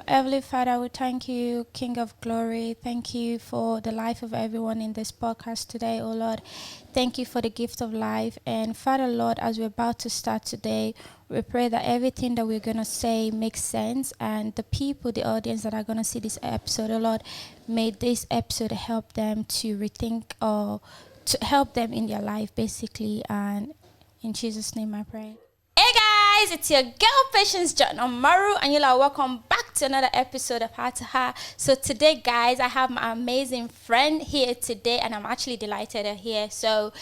Heavenly Father, we thank you, King of Glory. Thank you for the life of everyone in this podcast today, oh Lord. Thank you for the gift of life. And Father, Lord, as we're about to start today, we pray that everything that we're going to say makes sense. And the people, the audience that are going to see this episode, oh Lord, may this episode help them to rethink or to help them in their life, basically. And in Jesus' name I pray. Hey guys, it's your girl Patience John Omaru, and you're welcome back to another episode of Heart to Heart. So today, guys, I have my amazing friend here today, and I'm actually delighted they're here. So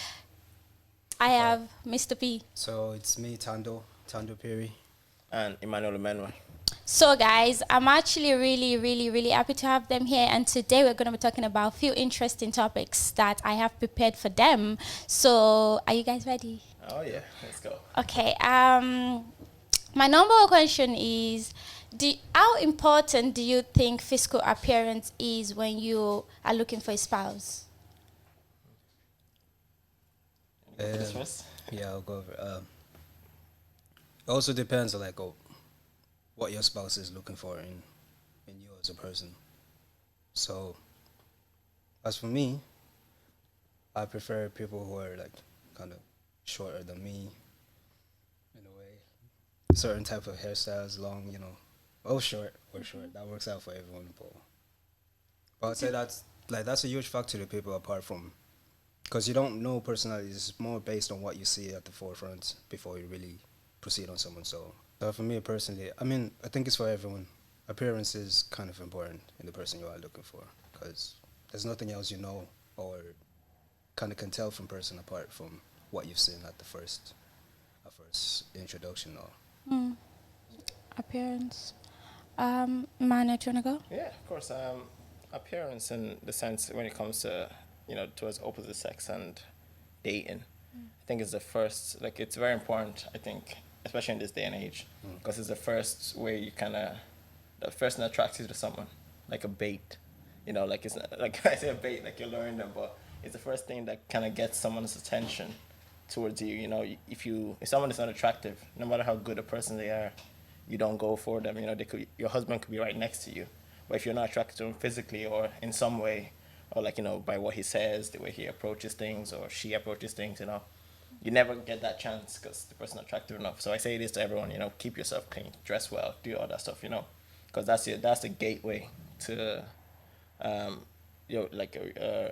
I have Mr. P. So it's me, Thando Perry. And Emmanuel. So guys, I'm actually really happy to have them here, and today we're going to be talking about a few interesting topics that I have prepared for them. So are you guys ready? Oh yeah, let's go. Okay. My number one question is, how important do you think physical appearance is when you are looking for a spouse? Yeah, I'll go over. It also depends on what your spouse is looking for in you as a person. So, as for me, I prefer people who are kind of shorter than me, in a way. Certain type of hairstyles, long, short or short. That works out for everyone, but I'd say that's a huge factor to people apart from, because you don't know personality. It's more based on what you see at the forefront before you really proceed on someone. So for me personally, I think it's for everyone. Appearance is kind of important in the person you are looking for, because there's nothing else or kind of can tell from person apart from what you've seen at the first introduction. Or Appearance. Mana, do you want to go? Yeah, of course. Appearance in the sense when it comes to towards opposite sex and dating, I think is the first. It's very important. I think, especially in this day and age, because it's the first way you the first thing that attracts you to someone, like a bait. It's not, like I say a bait, like you're luring them, but it's the first thing that kind of gets someone's attention towards you. If someone is not attractive, no matter how good a person they are, you don't go for them. Your husband could be right next to you, but if you're not attracted to him physically or in some way, or by what he says, the way he approaches things or she approaches things, you never get that chance because the person's not attractive enough. So I say this to everyone, keep yourself clean, dress well, do all that stuff, because that's the gateway to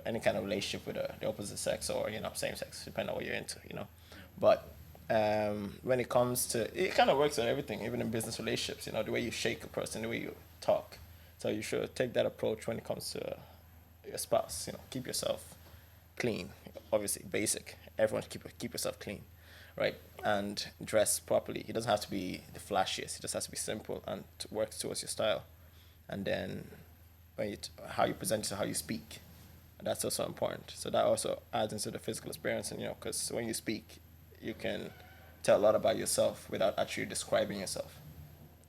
any kind of relationship with the opposite sex or same sex, depending on what you're into, But when it comes to it, kind of works on everything, even in business relationships. The way you shake a person, the way you talk. So you should take that approach when it comes to your spouse. Keep yourself clean. Obviously, basic. Everyone keep yourself clean, right? And dress properly. It doesn't have to be the flashiest. It just has to be simple and to work towards your style. And then how you present yourself, how you speak, that's also important. So that also adds into the physical experience, and because when you speak, you can tell a lot about yourself without actually describing yourself.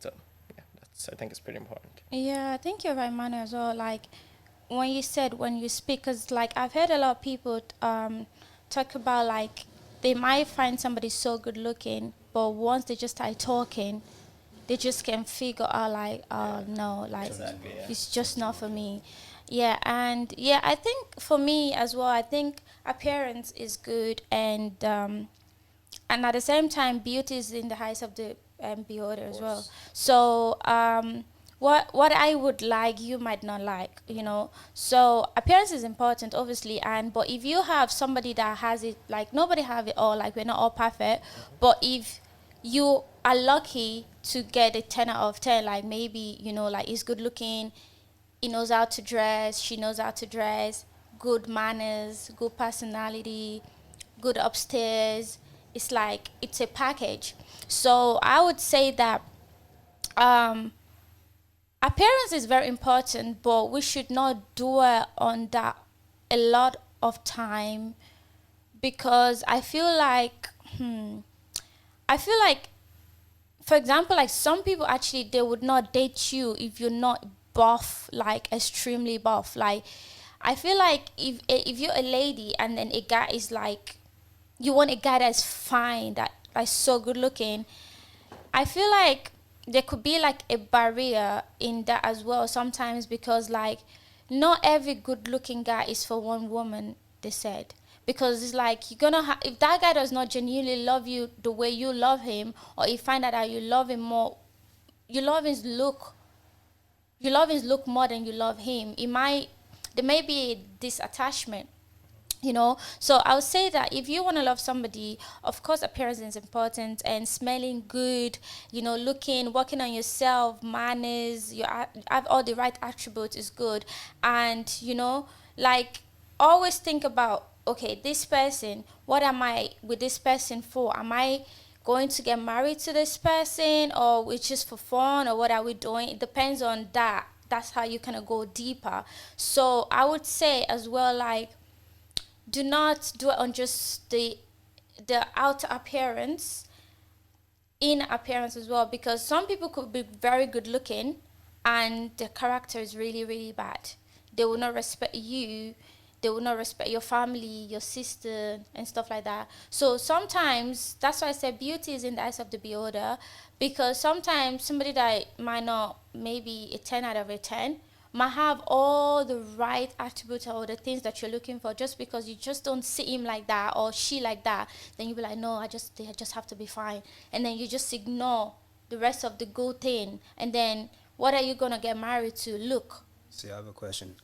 So yeah, I think it's pretty important. Yeah, I think you're right, Manu, as well. When you speak, because I've heard a lot of people talk about they might find somebody so good looking, but once they just start talking, they just can figure out no, Exactly, yeah. it's just not for me. Yeah, and yeah, I think for me as well, I think appearance is good, and at the same time, beauty is in the eyes of the beholder as well. So what I would like, you might not like, So appearance is important, obviously, but if you have somebody that has it, nobody have it all, we're not all perfect, but if you are lucky to get a 10 out of 10, maybe, he's good looking, he knows how to dress, she knows how to dress, good manners, good personality, good upstairs. It's a package. So I would say that appearance is very important, but we should not dwell on that a lot of time, because I feel like for example, some people actually, they would not date you if you're not buff, extremely buff. I feel like if you're a lady and then a guy is you want a guy that's fine, that's so good looking, I feel like there could be like a barrier in that as well sometimes, because like not every good looking guy is for one woman, they said. Because it's like you're gonna if that guy does not genuinely love you the way you love him, or you find out that you love him more, you love his look, you love his look more than you love him, it might, there may be this attachment, you know. So I would say that if you want to love somebody, of course appearance is important, and smelling good, you know, looking, working on yourself, manners, you have all the right attributes is good. And you know, like, always think about, okay, this person, what am I with this person for? Am I going to get married to this person, or it's just for fun, or what are we doing? It depends on that. That's how you kind of go deeper. So I would say as well, like, do not do it on just the outer appearance, in appearance as well, because some people could be very good looking and their character is really really bad. They will not respect you, they will not respect your family, your sister, and stuff like that. So sometimes that's why I say beauty is in the eyes of the beholder, because sometimes somebody that might not, maybe a 10 out of a 10, might have all the right attributes or the things that you're looking for, just because you just don't see him like that or she like that, then you be like, no, they just have to be fine, and then you just ignore the rest of the good thing, and then what are you gonna get married to? Look. See, I have a question.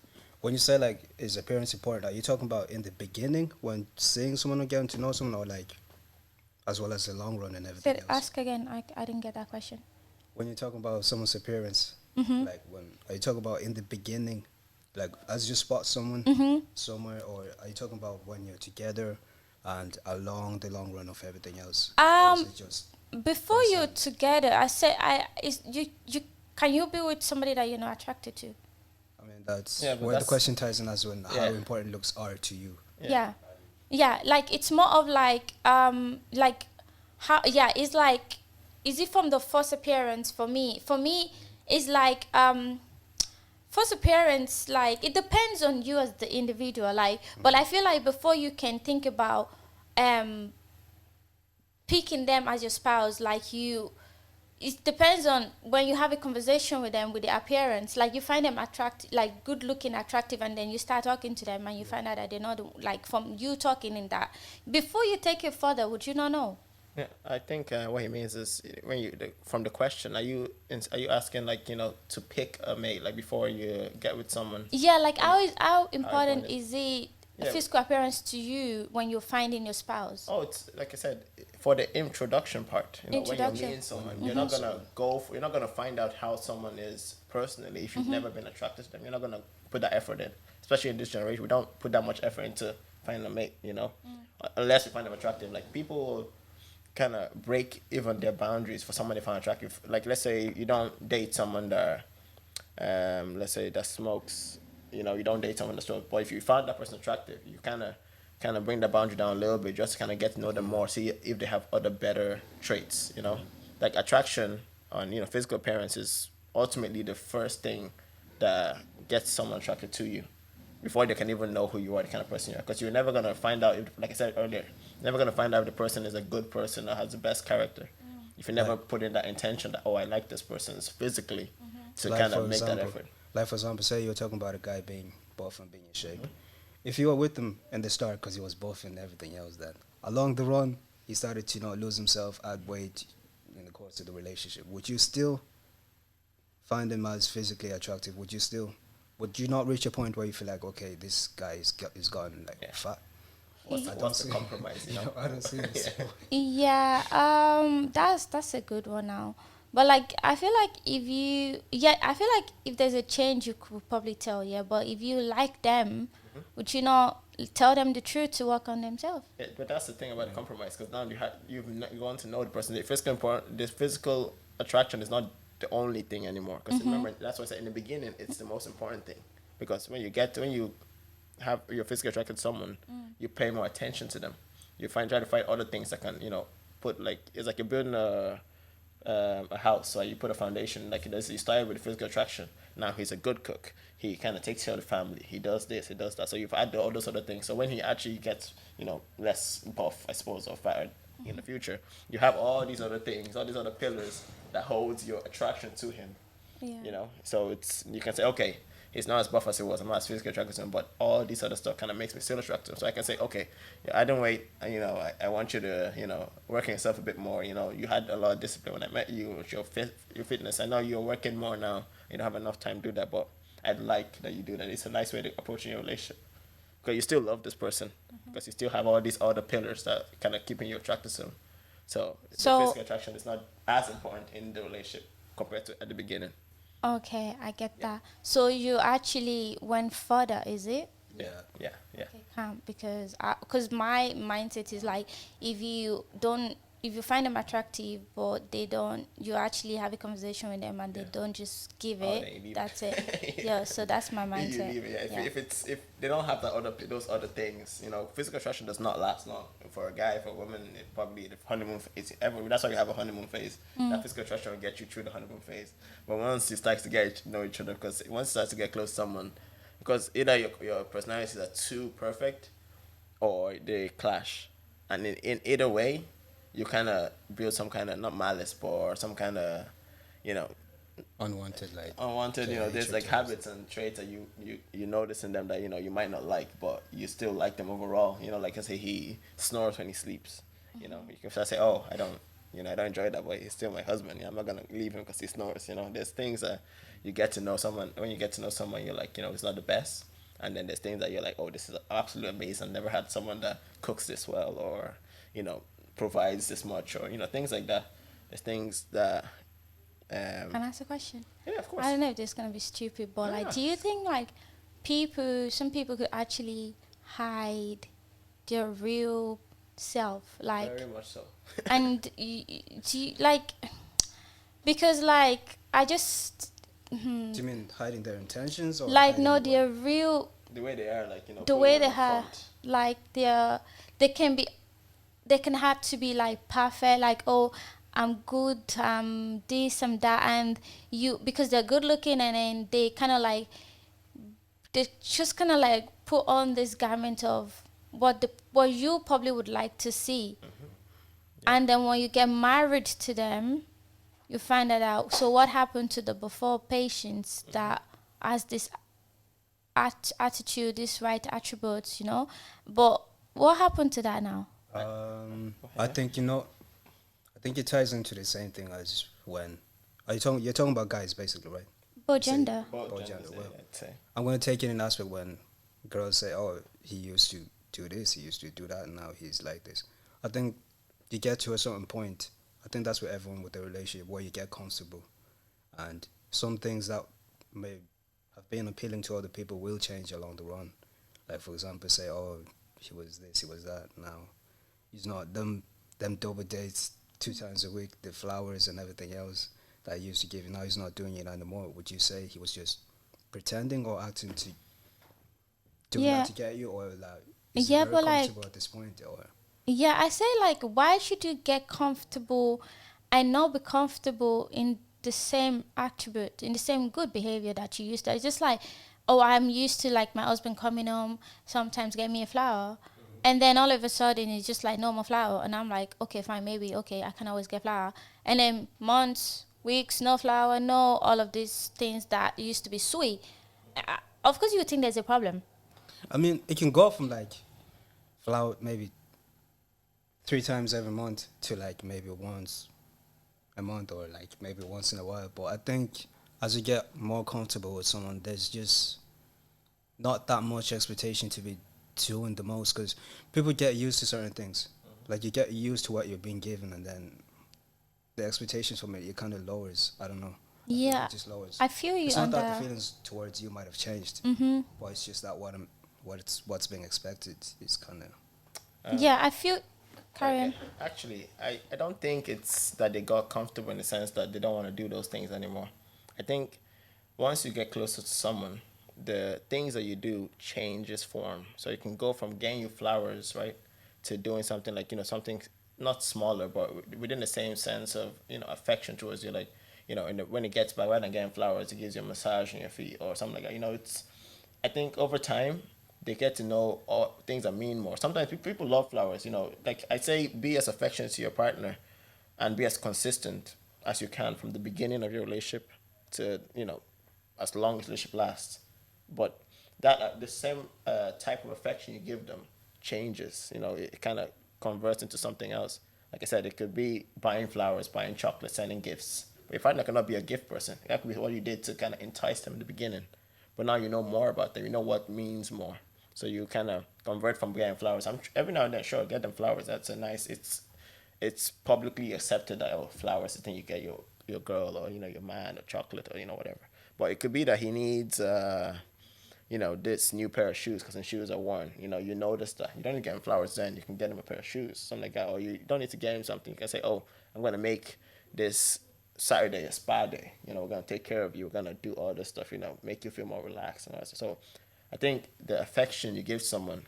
When you say like is appearance important, are you talking about in the beginning when seeing someone or getting to know someone, or like as well as the long run and everything else? Ask again. I didn't get that question. When you're talking about someone's appearance, Mm-hmm. like when are you talking about in the beginning, like as you spot someone Mm-hmm. somewhere, or are you talking about when you're together and along the long run of everything else? Or is Um, it just before first you're time? together, I say, I is you can you be with somebody that you're not attracted to? I mean, that's Yeah, but where the that's question ties in as when how yeah. important looks are to you. Yeah. Yeah. Yeah, like it's more of like how, yeah, it's like, is it from the first appearance? For me it's like first appearance, like it depends on you as the individual, like, but I feel like before you can think about um picking them as your spouse, like you, it depends on when you have a conversation with them with the appearance, like you find them attractive, like good looking, attractive, and then you start talking to them and you find out that they're not like, from you talking in that, before you take it further, would you not know? Yeah, I think what he means is when from the question, are you asking like to pick a mate like before you get with someone? Yeah, like And how how important important? is it, Yeah. physical appearance to you when you're finding your spouse? Oh, it's like I said for the introduction part. When you're Introduction. meeting someone, you're not gonna you're not gonna find out how someone is personally if you've never been attracted to them. You're not gonna put that effort in, especially in this generation. We don't put that much effort into finding a mate. Unless we find them attractive. Like people kind of break even their boundaries for someone they find attractive. Like let's say you don't date someone that, let's say that smokes. You don't date someone that smokes. But if you find that person attractive, you kind of bring the boundary down a little bit, just to kind of get to know them more, see if they have other better traits. Like attraction on physical appearance is ultimately the first thing that gets someone attracted to you before they can even know who you are, the kind of person you are. Because you're never going to find out, if, like I said earlier, you're never going to find out if the person is a good person or has the best character. If you never put in that intention that, oh, I like this person physically, to Like kind for of make that example, effort. like for example, say you're talking about a guy being buff and being in shape. If you were with him in the start because he was buff and everything else, then along the run he started to lose himself, add weight in the course of the relationship. Would you still find him as physically attractive? Would you not reach a point where you feel like, okay, this guy is gotten like Yeah. fat? What's the compromise, I don't see this. Yeah, that's a good one now. But like I feel like I feel like if there's a change you could probably tell, yeah. But if you like them, would you not tell them the truth to work on themselves? Yeah, but that's the thing about compromise, because now you've gone to know the person. The physical attraction is not the only thing anymore. Because remember, that's why I said in the beginning, it's the most important thing. Because when you have you're physically attracted to someone, you pay more attention to them. You try to find other things that can put, like, it's like you're building a house. So you put a foundation, like you started with physical attraction. Now he's a good cook. He kind of takes care of the family. He does this, he does that. So you've added all those other things. So when he actually gets, less buff, I suppose, or fat, in the future, you have all these other things, all these other pillars that holds your attraction to him. Yeah. So it's, you can say, okay, he's not as buff as he was, I'm not as physically attracted to him, but all these other stuff kind of makes me still attractive. So I can say, okay, yeah, I don't wait, I want you to, work on yourself a bit more. You had a lot of discipline when I met you with your fitness. I know you're working more now, you don't have enough time to do that, but I'd like that you do that. It's a nice way to approach your relationship, because you still love this person, because you still have all these other pillars that kind of keeping you attracted to him. So the So physical attraction is not as important in the relationship compared to at the beginning. okay, I get that. So you actually went further, is it? Yeah, yeah, yeah. Okay, calm, because my mindset is like, if you find them attractive but they don't, you actually have a conversation with them and they don't just give Oh, it, then you leave. that's it. Yeah, so that's my You mindset. leave it. Yeah. Yeah. If they don't have those other things, physical attraction does not last long. For a guy, for a woman, it probably the honeymoon phase. That's why you have a honeymoon phase. That physical attraction will get you through the honeymoon phase. But once you start to know each other, because once you start to get close to someone, because either your personalities are too perfect, or they clash, and in either way, you kind of build some kind of, not malice, but or some kind of, you know Unwanted, like unwanted, yeah, there's like habits and traits that you notice in them that you might not like, but you still like them overall. Like I say, he snores when he sleeps. You can say, oh, I don't enjoy that, but he's still my husband. I'm not gonna leave him because he snores. There's things that you get to know someone. When you get to know someone, you're like, it's not the best, and then there's things that you're like, oh, this is absolutely amazing. Never had someone that cooks this well, or provides this much, or things like that. There's things that Can I ask a question? yeah, of course. I don't know if this is gonna be stupid, but like, Yeah. do you think like some people could actually hide their real self, like, Very much so. and do you, like, because like I just do you mean hiding their intentions or like hiding no, what? their real, The way they are, like, the putting way on they the have, front. like they can be, they can have to be like perfect, like, oh, I'm good, this, I'm that, and you, because they're good looking, and then they kind of like, they just kind of like put on this garment of what you probably would like to see, and then when you get married to them, you find that out. So what happened to the before patients that has this attitude, this right attributes, but what happened to that now? I think I think it ties into the same thing as when you're talking about guys basically, right? About Say- gender. Both Both genders, gender, well. I'd say. I'm gonna take it in aspect when girls say, "Oh, he used to do this, he used to do that, and now he's like this." I think you get to a certain point. I think that's with everyone with the relationship where you get comfortable, and some things that may have been appealing to other people will change along the run. Like for example, say, "Oh, he was this, he was that." Now he's not them double dates 2 times a week, the flowers and everything else that he used to give you. Now he's not doing it anymore. Would you say he was just pretending or acting to doing Yeah. that to get you, or like is he Yeah, very but like, comfortable at this point, or yeah, I say like, why should you get comfortable and not be comfortable in the same attribute, in the same good behavior that you used to? It's just like, oh, I'm used to like my husband coming home, sometimes get me a flower, and then all of a sudden it's just like no more flower, and I'm like, okay, fine, maybe okay, I can always get flower, and then months, weeks, no flower, no all of these things that used to be sweet. Of course, you would think there's a problem. I mean, it can go from like flower maybe 3 times every month to like maybe once a month or like maybe once in a while. But I think as you get more comfortable with someone, there's just not that much expectation to be doing the most because people get used to certain things. Like you get used to what you're being given, and then the expectations from it kind of lowers. I don't know. I think Yeah, it just lowers. I feel you It's on not that the that. feelings towards you might have changed, but it's just that what's being expected is kind of. Yeah, I feel. Carry on. Actually, I don't think it's that they got comfortable in the sense that they don't want to do those things anymore. I think once you get closer to someone, the things that you do changes form. So you can go from getting you flowers, right, to doing something like, something not smaller, but within the same sense of, affection towards you. Like, when it gets by, rather than getting flowers, it gives you a massage on your feet or something like that. It's, I think over time, they get to know all things that mean more. Sometimes people love flowers, you know. Like I say, be as affectionate to your partner, and be as consistent as you can from the beginning of your relationship to as long as the relationship lasts. But that the same type of affection you give them changes. You know, it kind of converts into something else. Like I said, it could be buying flowers, buying chocolate, sending gifts. But your partner cannot be a gift person. That could be what you did to kind of entice them in the beginning. But now you know more about them. You know what means more. So you kind of convert from getting flowers. I'm every now and then, sure, get them flowers. That's a nice. It's publicly accepted that flowers is the thing you get your girl or your man or chocolate or whatever. But it could be that he needs this new pair of shoes because his shoes are worn. You notice that you don't need to get him flowers. Then you can get him a pair of shoes, something like that. Or you don't need to get him something. You can say, oh, I'm gonna make this Saturday a spa day. We're gonna take care of you. We're gonna do all this stuff. Make you feel more relaxed and all that. So I think the affection you give someone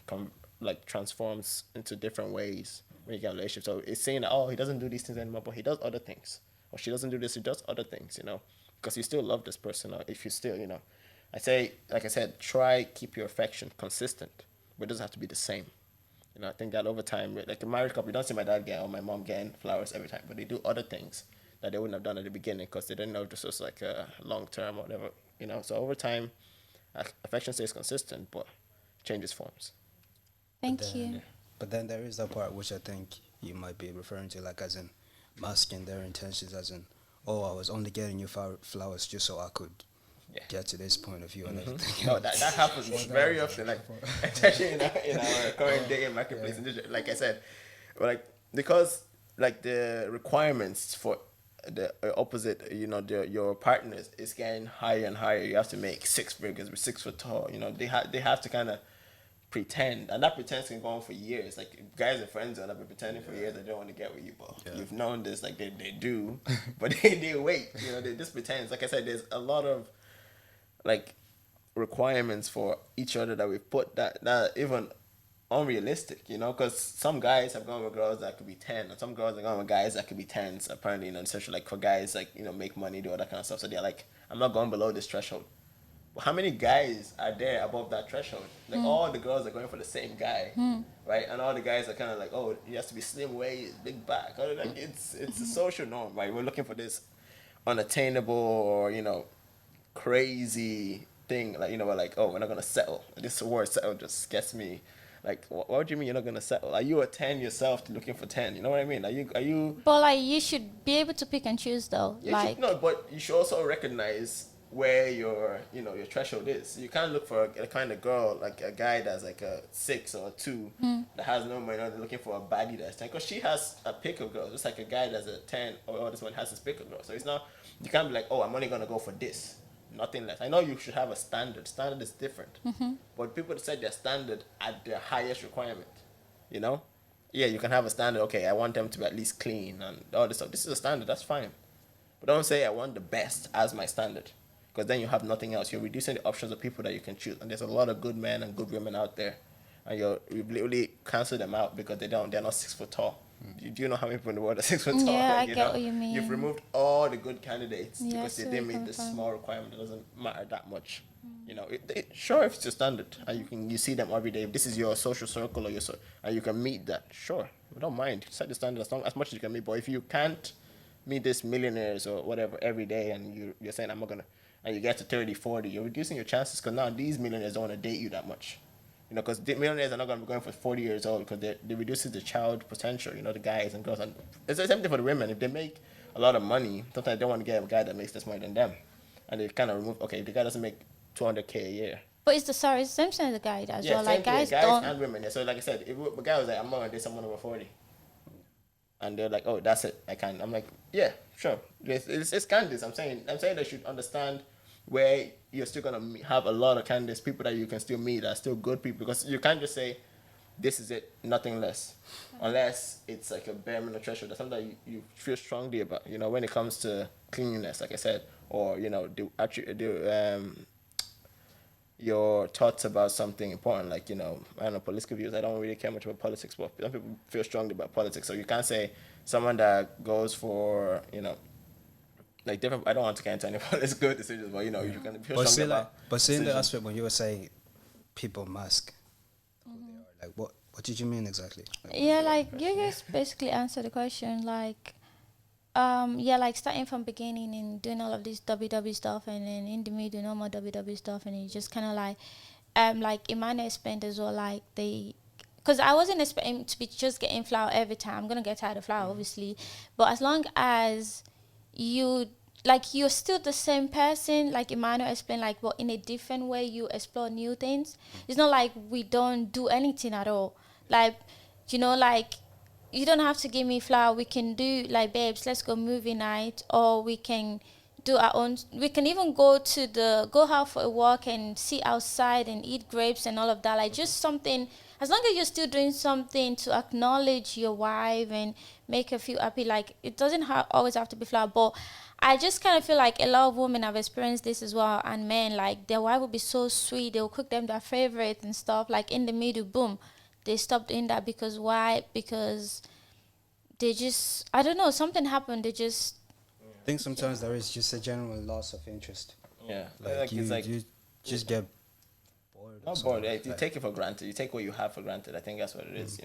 transforms into different ways when you get a relationship. So it's saying that, oh, he doesn't do these things anymore, but he does other things. Or she doesn't do this, he does other things, because you still love this person. Or if you still, I say, like I said, try keep your affection consistent, but it doesn't have to be the same. I think that over time, like a married couple, you don't see my dad or my mom getting flowers every time, but they do other things that they wouldn't have done at the beginning because they didn't know this was like a long term or whatever. So over time, affection stays consistent, but changes forms. Thank you. But then there is that part which I think you might be referring to, like as in masking their intentions, as in, oh, I was only getting you flowers just so I could get to this point of view and everything. No, that happens very often, like especially in our current day in marketplace. Like I said, because the requirements for the opposite, your partners is getting higher and higher. You have to make 6 figures, with 6 foot tall. They have to kind of pretend, and that pretense can go on for years. Like guys and friends that have been pretending for years that they don't want to get with you, but you've known this, like they do, but they wait. They just pretend. Like I said, there's a lot of requirements for each other that we put that even unrealistic, because some guys have gone with girls that could be 10, and some girls have gone with guys that could be 10s. Apparently, especially like for guys, make money, do all that kind of stuff. So they're like, I'm not going below this threshold. But how many guys are there above that threshold? Like all the girls are going for the same guy, right? And all the guys are kind of like, oh, he has to be slim waist, big back. It's a social norm, right? We're looking for this unattainable or crazy thing, we're like, oh, we're not gonna settle. This word settle just gets me. Like, what do you mean you're not gonna settle? Are you a 10 yourself looking for 10? You know what I mean? Are you? But you should be able to pick and choose, though. No, but you should also recognize where your threshold is. You can't look for a kind of girl, like a guy that's like a 6 or a 2 that has no money. They're looking for a baddie that's 10, because she has a pick of girls. Just like a guy that's a 10 or this one has his pick of girls. So it's not, you can't be like, oh, I'm only gonna go for this. Nothing less. I know you should have a standard. Standard is different. But people set their standard at their highest requirement. Yeah, you can have a standard. Okay, I want them to be at least clean and all this stuff. This is a standard. That's fine. But don't say I want the best as my standard, because then you have nothing else. You're reducing the options of people that you can choose. And there's a lot of good men and good women out there, and you literally cancel them out because they're not 6 foot tall. Do you know how many people in the world are 6 foot tall? Yeah, I get what you mean. You've removed all the good candidates because they didn't meet this small requirement. It doesn't matter that much. Sure, if it's your standard and you see them every day, if this is your social circle or and you can meet that, sure, we don't mind. Set the standard as much as you can meet. But if you can't meet this millionaires or whatever every day, and you're saying I'm not gonna, and you get to 30, 40, you're reducing your chances, because now these millionaires don't want to date you that much. Because the millionaires are not going to be going for 40 years old, because they reduces the child potential, the guys and girls. And it's the same thing for the women. If they make a lot of money, sometimes they don't want to get a guy that makes less money than them. And they kind of remove, okay, if the guy doesn't make 200K a year. But it's the same thing as the guy as well. Like guys and women. Yeah. So like I said, if the guy was like, I'm not going to date someone over 40. And they're like, oh, that's it. I can't. I'm like, yeah, sure. It's candidates. I'm saying they should understand where you're still going to have a lot of candidates, people that you can still meet that are still good people, because you can't just say, this is it, nothing less, unless it's like a bare minimum threshold. That's something that you feel strongly about, when it comes to cleanliness, like I said, or, your thoughts about something important, like, I don't know, political views. I don't really care much about politics, but some people feel strongly about politics. So you can't say someone that goes for, like different. I don't want to get into any political decisions, but you can feel strongly about. But see, in the aspect when you were saying people mask Like what did you mean exactly? Like, Yeah, like you just basically answer the question. Like, yeah, like starting from beginning and doing all of this WW stuff, and then in the middle, no more WW stuff, and you just kind of like Emmanuel explained as well, like because I wasn't expecting to be just getting flour every time. I'm gonna get tired of flour, obviously, but as long as you like you're still the same person, like Emmanuel explained, like but in a different way, you explore new things. It's not like we don't do anything at all. Like, like you don't have to give me flour. We can do like, babes, let's go movie night, or we can do our own. We can even go out for a walk and sit outside and eat grapes and all of that. Like just something. As long as you're still doing something to acknowledge your wife and make her feel happy, like it doesn't always have to be flour. But I just kind of feel like a lot of women have experienced this as well, and men, like their wife will be so sweet. They'll cook them their favorite and stuff. Like in the middle, boom, they stopped doing that because why? Because they just, I don't know, something happened. They just, I think sometimes there is just a general loss of interest. Yeah, Like you just get bored. not bored. You take it for granted. You take what you have for granted. I think that's what it is.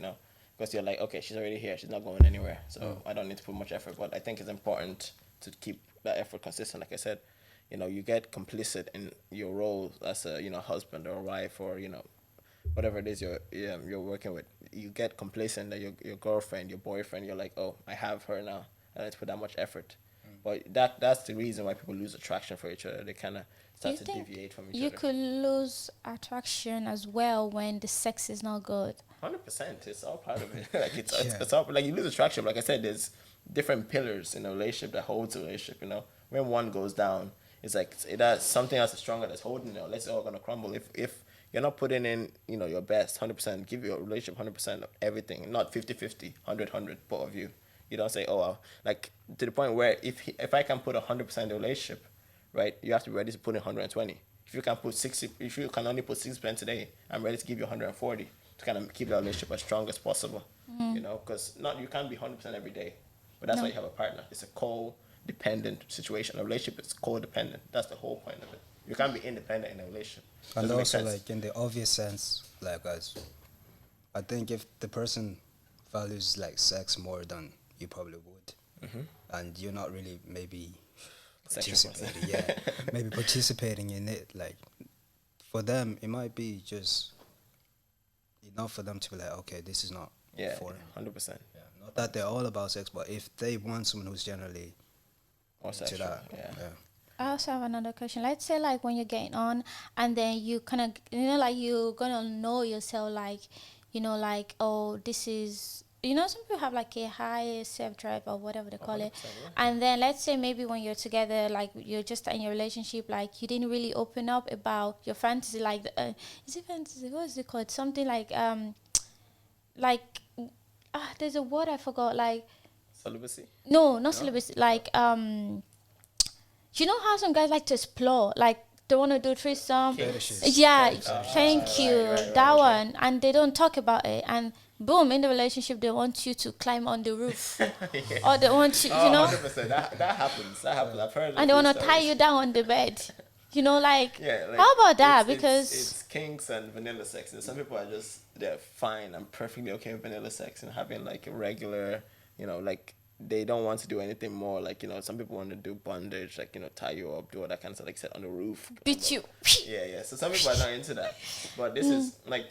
Because you're like, okay, she's already here. She's not going anywhere, so I don't need to put much effort. But I think it's important to keep that effort consistent. Like I said, you get complicit in your role as a husband or wife or whatever it is you're working with. You get complacent that your girlfriend, your boyfriend, you're like, oh, I have her now. I don't need to put that much effort. But that's the reason why people lose attraction for each other. They kind of start to deviate from each you other. could lose attraction as well when the sex is not good? 100%, it's all part of it. Like it's all like you lose attraction. Like I said, there's different pillars in a relationship that holds a relationship. When one goes down, it's like something else is stronger that's holding it. Let's all gonna crumble if you're not putting in your best 100%. Give your relationship 100% of everything, not 50-50, 100-100 both of you. You don't say, oh, like to the point where if I can put 100% in the relationship, right, you have to be ready to put in 120. If you can only put 60% today, I'm ready to give you 140 to kind of keep the relationship as strong as possible. Because you can't be 100% every day, but that's why you have a partner. It's a co-dependent situation. A relationship is co-dependent. That's the whole point of it. You can't be independent in a relationship. And Doesn't make also, sense. like in the obvious sense, like as I think if the person values like sex more than you probably would, and you're not really maybe participating, maybe participating in it, like for them it might be just enough for them to be like, okay, this is not for 100%. yeah, not that they're all about sex, but if they want someone who's generally More into sexual. that, Yeah. I also have another question. Let's say like when you're getting on, and then you kind of like you're gonna know yourself, like like, oh, this is, some people have like a high self drive or whatever they call it. 100%, yeah. And then let's say maybe when you're together, like you're just in your relationship, like you didn't really open up about your fantasy, like is it fantasy, what is it called, something like there's a word I forgot, like Celibacy. no, not celibacy, like you know how some guys like to explore, like they want to do threesome. Fetishes. Yeah, Fetishes. thank you. Right, That okay. one, and they don't talk about it. And boom, in the relationship, they want you to climb on the roof, or they want you, Oh, 100%. That happens. That happens. I've heard. and they want to tie you down on the bed. Like, Yeah. Like, how about that? it's- Because it's kinks and vanilla sex. And some people are they're fine. I'm perfectly okay with vanilla sex and having like a regular, like they don't want to do anything more. Like some people want to do bondage, like tie you up, do all that kind of stuff, like sit on the roof, beat you. Yeah. So some people are not into that, but this is like,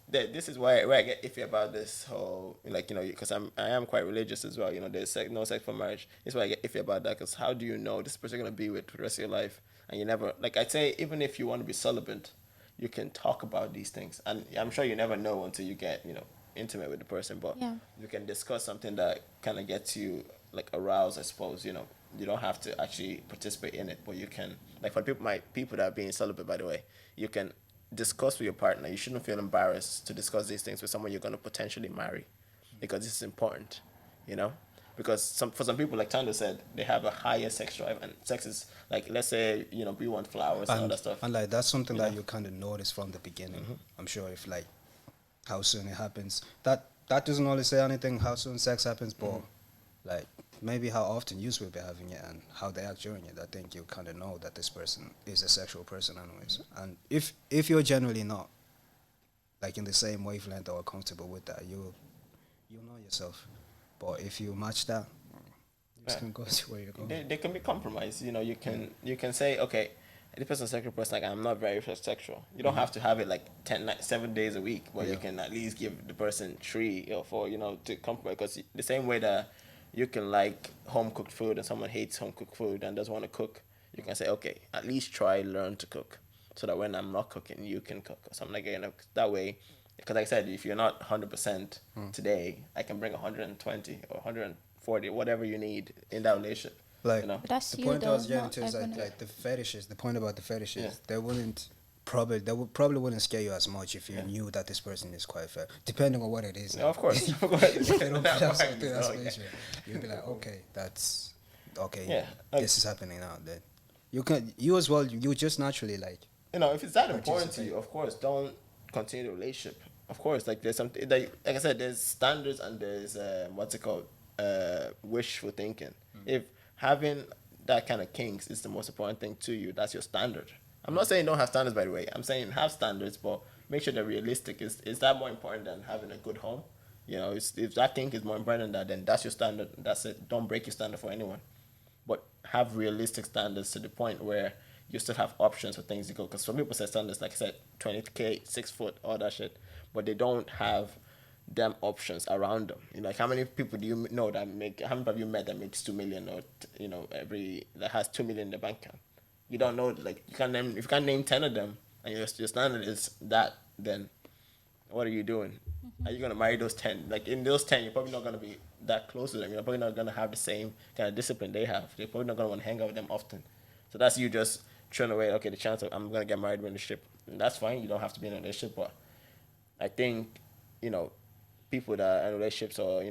this is where I get iffy about this whole, like because I am quite religious as well. There's no sex for marriage. This is why I get iffy about that, because how do you know this person you're gonna be with for the rest of your life, and you never, like I'd say, even if you want to be celibate, you can talk about these things, and I'm sure you never know until you get intimate with the person, but Yeah. you can discuss something that kind of gets you like aroused, I suppose. You don't have to actually participate in it, but you can, like for people that are being celibate, by the way, you can discuss with your partner. You shouldn't feel embarrassed to discuss these things with someone you're going to potentially marry, because this is important, because for some people, like Thando said, they have a higher sex drive, and sex is like, let's say we want flowers and all that stuff. and like that's something that you kind of notice from the beginning. I'm sure if like how soon it happens, that doesn't always say anything how soon sex happens, but like maybe how often you will be having it and how they act during it. I think you kind of know that this person is a sexual person anyways. And if you're generally not like in the same wavelength or comfortable with that, you know yourself. But if you match that, you just Yeah. can go to where you're going. They can be compromised. You know, you can say, okay, this person's sexual person, like I'm not very sexual. You don't have to have it like 7 days a week, but you Yeah. can at least give the person 3 or 4, to compromise. Because the same way that you can like home cooked food and someone hates home cooked food and doesn't want to cook, you can say, okay, at least try learn to cook, so that when I'm not cooking, you can cook or something like that. That way, because like I said, if you're not 100% today, I can bring 120 or 140, whatever you need in that relationship. Like You know. But that's the you point I though, was getting not to is everyone else. like the fetishes. The point about the fetishes, Yeah. they would probably wouldn't scare you as much if you Yeah. knew that this person is quite fair, depending on what it is. No, of course. Of course. If they don't put out That's why, something that's yeah. major, you'll be like, okay, that's okay. Yeah, like- this is happening now. Then you as well. You just naturally like. If it's that important to Participate. you, of course, don't continue the relationship. Of course, like there's something like I said, there's standards and there's what's it called, wishful thinking. If having that kind of kinks is the most important thing to you, that's your standard. I'm not saying don't have standards, by the way. I'm saying have standards, but make sure they're realistic. Is that more important than having a good home? If that kink is more important than that, then that's your standard. That's it. Don't break your standard for anyone, but have realistic standards to the point where you still have options for things to go. Because some people set standards, like I said, 20K, 6 foot, all that shit, but they don't have them options around them. Like how many people do you know that make? How many have you met that makes 2 million or every that has 2 million in the bank account? You don't know. Like you can't name if you can't name 10 of them, and your standard is that, then what are you doing? Are you gonna marry those 10? Like in those 10, you're probably not gonna be that close to them. You're probably not gonna have the same kind of discipline they have. You're probably not gonna want to hang out with them often. So that's you just throwing away. Okay, the chance of I'm gonna get married in a relationship. And that's fine. You don't have to be in a relationship, but I think you know people that are in relationships or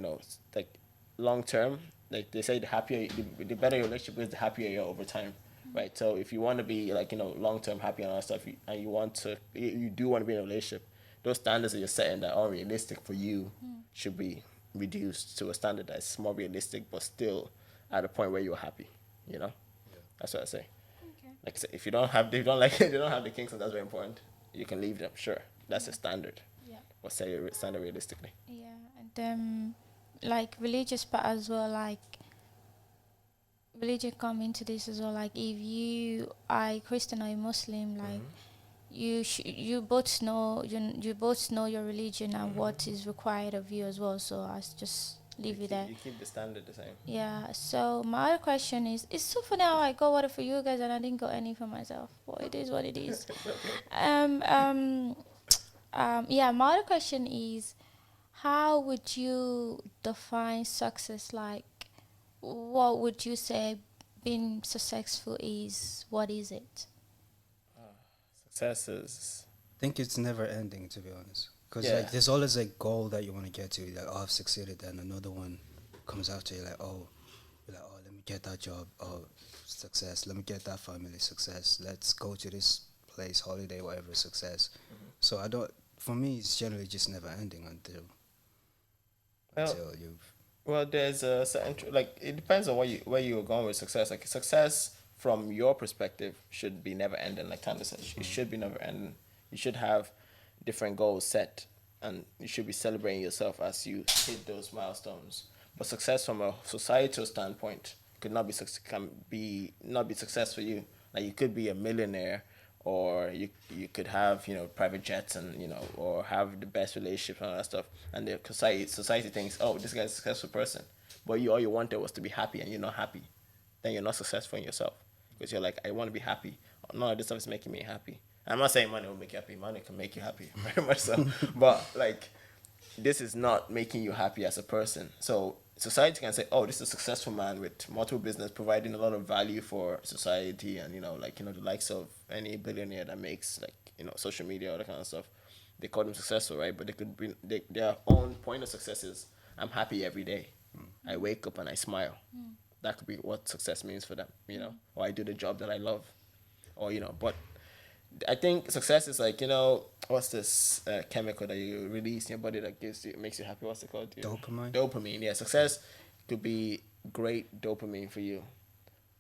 like long term, like they say, the better your relationship is, the happier you're over time. Right, so if you want to be like long term happy and all that stuff, and you do want to be in a relationship, those standards that you're setting that are realistic for you should be reduced to a standard that's more realistic, but still at a point where you're happy. You know, that's what I say. Okay. Like I said, if you don't have, they don't like, they don't have the kinks, and that's very important. You can leave them. Sure, that's a standard, Yeah. but set your standard realistically. Yeah, and like religious part as well. Like religion come into this as well. Like if you are a Christian or a Muslim, like you both know you both know your religion and what is required of you as well. So I just leave it there. You keep the standard the same. Yeah. So my other question is, it's so funny how I got water for you guys and I didn't got any for myself. Well, it is what it is. Yeah. My other question is, how would you define success? Like, what would you say being successful is? What is it? Success is I think it's never ending, to be honest. Because Yeah. like there's always a goal that you want to get to. Like, oh, I've succeeded, and another one comes after you. Like, oh, you're like, oh, let me get that job. Oh, success. Let me get that family. Success. Let's go to this place, holiday, whatever. Success. So I don't. For me, it's generally just never ending Well, until you've. Well, there's a certain like it depends on where you're going with success. Like success from your perspective should be never ending. Like Tanda said, it should be never ending. You should have different goals set, and you should be celebrating yourself as you hit those milestones. But success from a societal standpoint could not be can be not be success for you. Like you could be a millionaire, or you could have private jets and or have the best relationships and all that stuff, and the society thinks, oh, this guy's a successful person, but all you wanted was to be happy, and you're not happy, then you're not successful in yourself, because you're like, I want to be happy. None of this stuff is making me happy. I'm not saying money will make you happy. Money can make you happy, very much so, but like this is not making you happy as a person. So society can say, oh, this is a successful man with multiple business, providing a lot of value for society, and the likes of any billionaire that makes social media, all that kind of stuff. They call them successful, right? But they could be their own point of success is, I'm happy every day. I wake up and I smile. That could be what success means for them, or I do the job that I love, or but I think success is like, what's this chemical that you release in your body that makes you happy? What's it called? Dopamine? Dopamine, yeah. Success could be great dopamine for you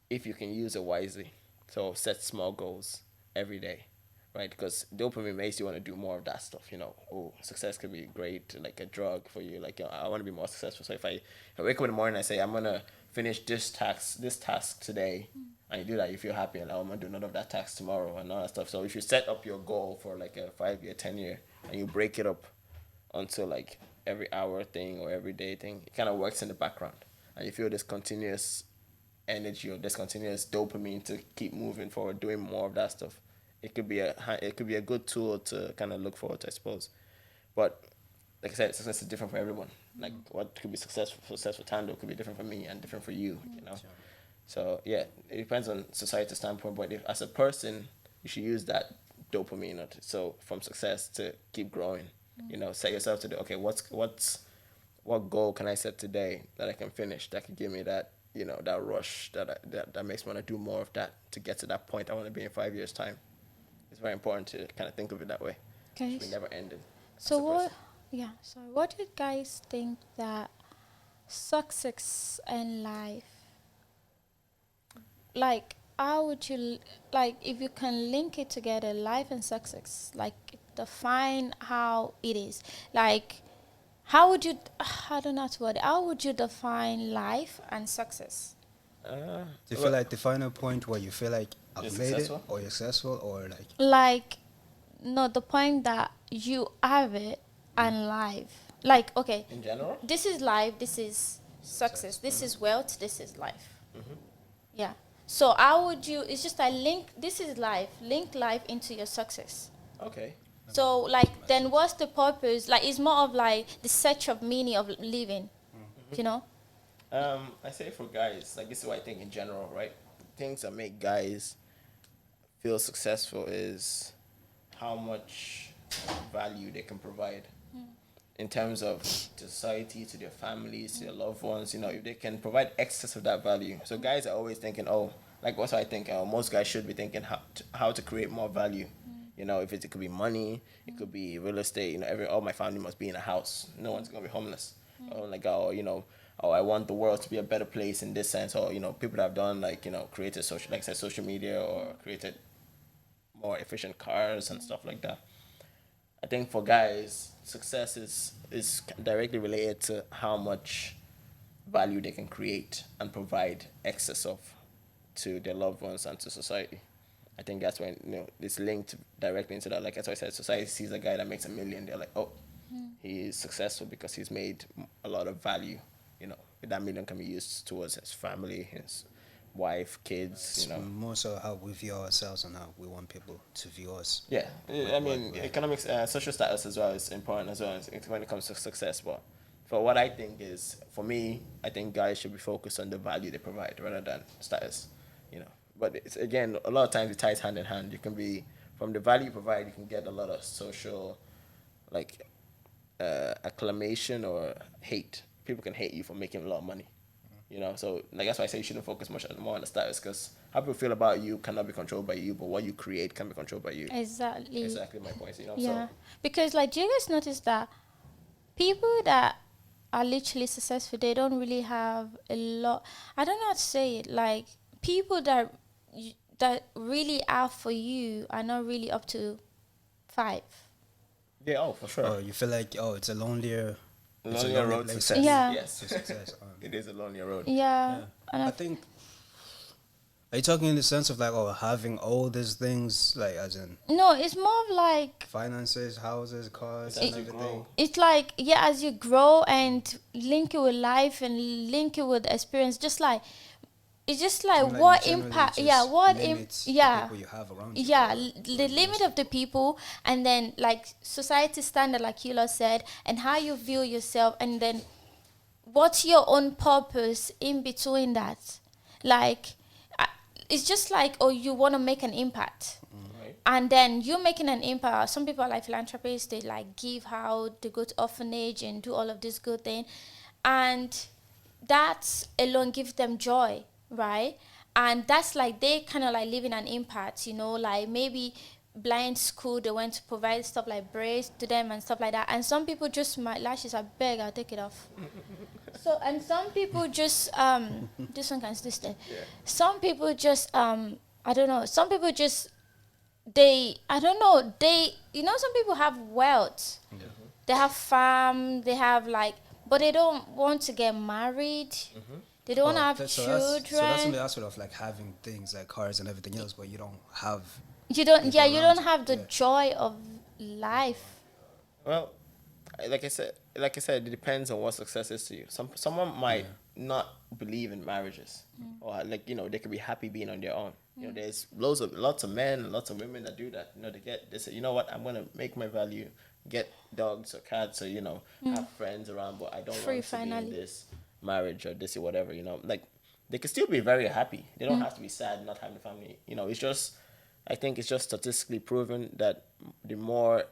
if you can use it wisely. So set small goals every day. right? Because dopamine makes you want to do more of that stuff. Oh, success could be great, like a drug for you. Like, I want to be more successful. So if I wake up in the morning and I say I'm gonna finish this task today, and you do that, you feel happy, and I'm gonna do none of that task tomorrow and all that stuff. So if you set up your goal for like a 5 year, 10 year, and you break it up onto like every hour thing or every day thing, it kind of works in the background, and you feel this continuous energy or this continuous dopamine to keep moving forward, doing more of that stuff. It could be a good tool to kind of look forward to, I suppose. But like I said, success is different for everyone. Like what could be success for Thando could be different for me and different for you. So yeah, it depends on society's standpoint. But if as a person, you should use that dopamine so from success to keep growing. Set yourself to do okay. What goal can I set today that I can finish that can give me that that rush that makes me want to do more of that to get to that point I want to be in 5 years time. It's very important to kind of think of it that way. Okay. We never ended. So what? Yeah. So what do you guys think that success in life? Like, how would you like if you can link it together, life and success? Like, define how it is. Like, how would you? I don't know how to word it. How would you define life and success? Do you feel like the final point where you feel like I've You're made successful? it or you're successful or like Like, no, the point that you have it and life. Like, okay, In general? this is life, this is success, this is wealth, this is life. Yeah. So how would you? It's just like link. This is life. Link life into your success. Okay. So like, then what's the purpose? Like, it's more of like the search of meaning of living. You know? I say for guys, like this is what I think in general, right? Things that make guys feel successful is how much value they can provide in terms of to society, to their families, to their loved ones. If they can provide excess of that value. So guys are always thinking, oh, like what I think most guys should be thinking how to create more value. If it could be money, it could be real estate. All my family must be in a house. No one's gonna be homeless. Or like, I want the world to be a better place in this sense. Or people that have done created social, like I said, social media or created more efficient cars and stuff like that. I think for guys, success is directly related to how much value they can create and provide excess of to their loved ones and to society. I think that's when it's linked directly into that. Like as I said, society sees a guy that makes 1 million, they're like, oh, he is successful because he's made a lot of value. That million can be used towards his family, his wife, kids. it's more so how we view ourselves and how we want people to view us. Yeah, I mean, economics, social status as well is important as well when it comes to success. But for what I think is, for me, I think guys should be focused on the value they provide rather than status. But it's, again, a lot of times it ties hand in hand. You can be from the value you provide, you can get a lot of social, like, acclamation or hate. People can hate you for making a lot of money. So like that's why I say you shouldn't focus more on the status, because how people feel about you cannot be controlled by you, but what you create can be controlled by you. Exactly. Exactly my point. Yeah. So Because like, do you guys notice that people that are literally successful, they don't really have a lot. I don't know how to say it. Like, people that really are for you are not really up to 5. yeah, oh for sure. Or you feel like it's a lonelier Lonelier road to place success. Yeah. Yes. to success. It is a lonelier road. Yeah. And I think. Are you talking in the sense of like having all these things, like as in no, it's more of like, finances, houses, cars, As and you everything? grow. it's like, yeah, as you grow and link it with life and link it with experience, just like, it's just like, Like what generally impact, just yeah, what limits the yeah, people you have around you. yeah, or the limit of the people, and then like society standard, like Hila said, and how you view yourself, and then what's your own purpose in between that. Like, it's just like, oh, you want to make an impact. Right. And then you're making an impact. Some people are like philanthropists, they like give out, they go to orphanage and do all of this good thing, and that alone gives them joy, right? And that's like, they kind of like living an impact, like maybe blind school, they went to provide stuff like braids to them and stuff like that. And some people just, my lashes are big, I'll take it off. So, and some people just this one can still stay. Yeah. Some people just I don't know, some people just they, I don't know, they, some people have wealth. Yeah. They have farm, they have like, but they don't want to get married. They don't want to Oh, have that's children. only aspect of like having things like cars and everything else, but you don't have You don't, yeah, people you don't around have the you. Yeah. joy of life. Well, like I said, it depends on what success is to you. Someone might Yeah. not believe in marriages, or like they could be happy being on their own. There's lots of men, lots of women that do that. They say, you know what, I'm gonna make my value, get dogs or cats, or have friends around, but I don't Free want to be in finally. this marriage or this or whatever. Like they can still be very happy. They don't have to be sad not having a family. It's just I think it's just statistically proven that the more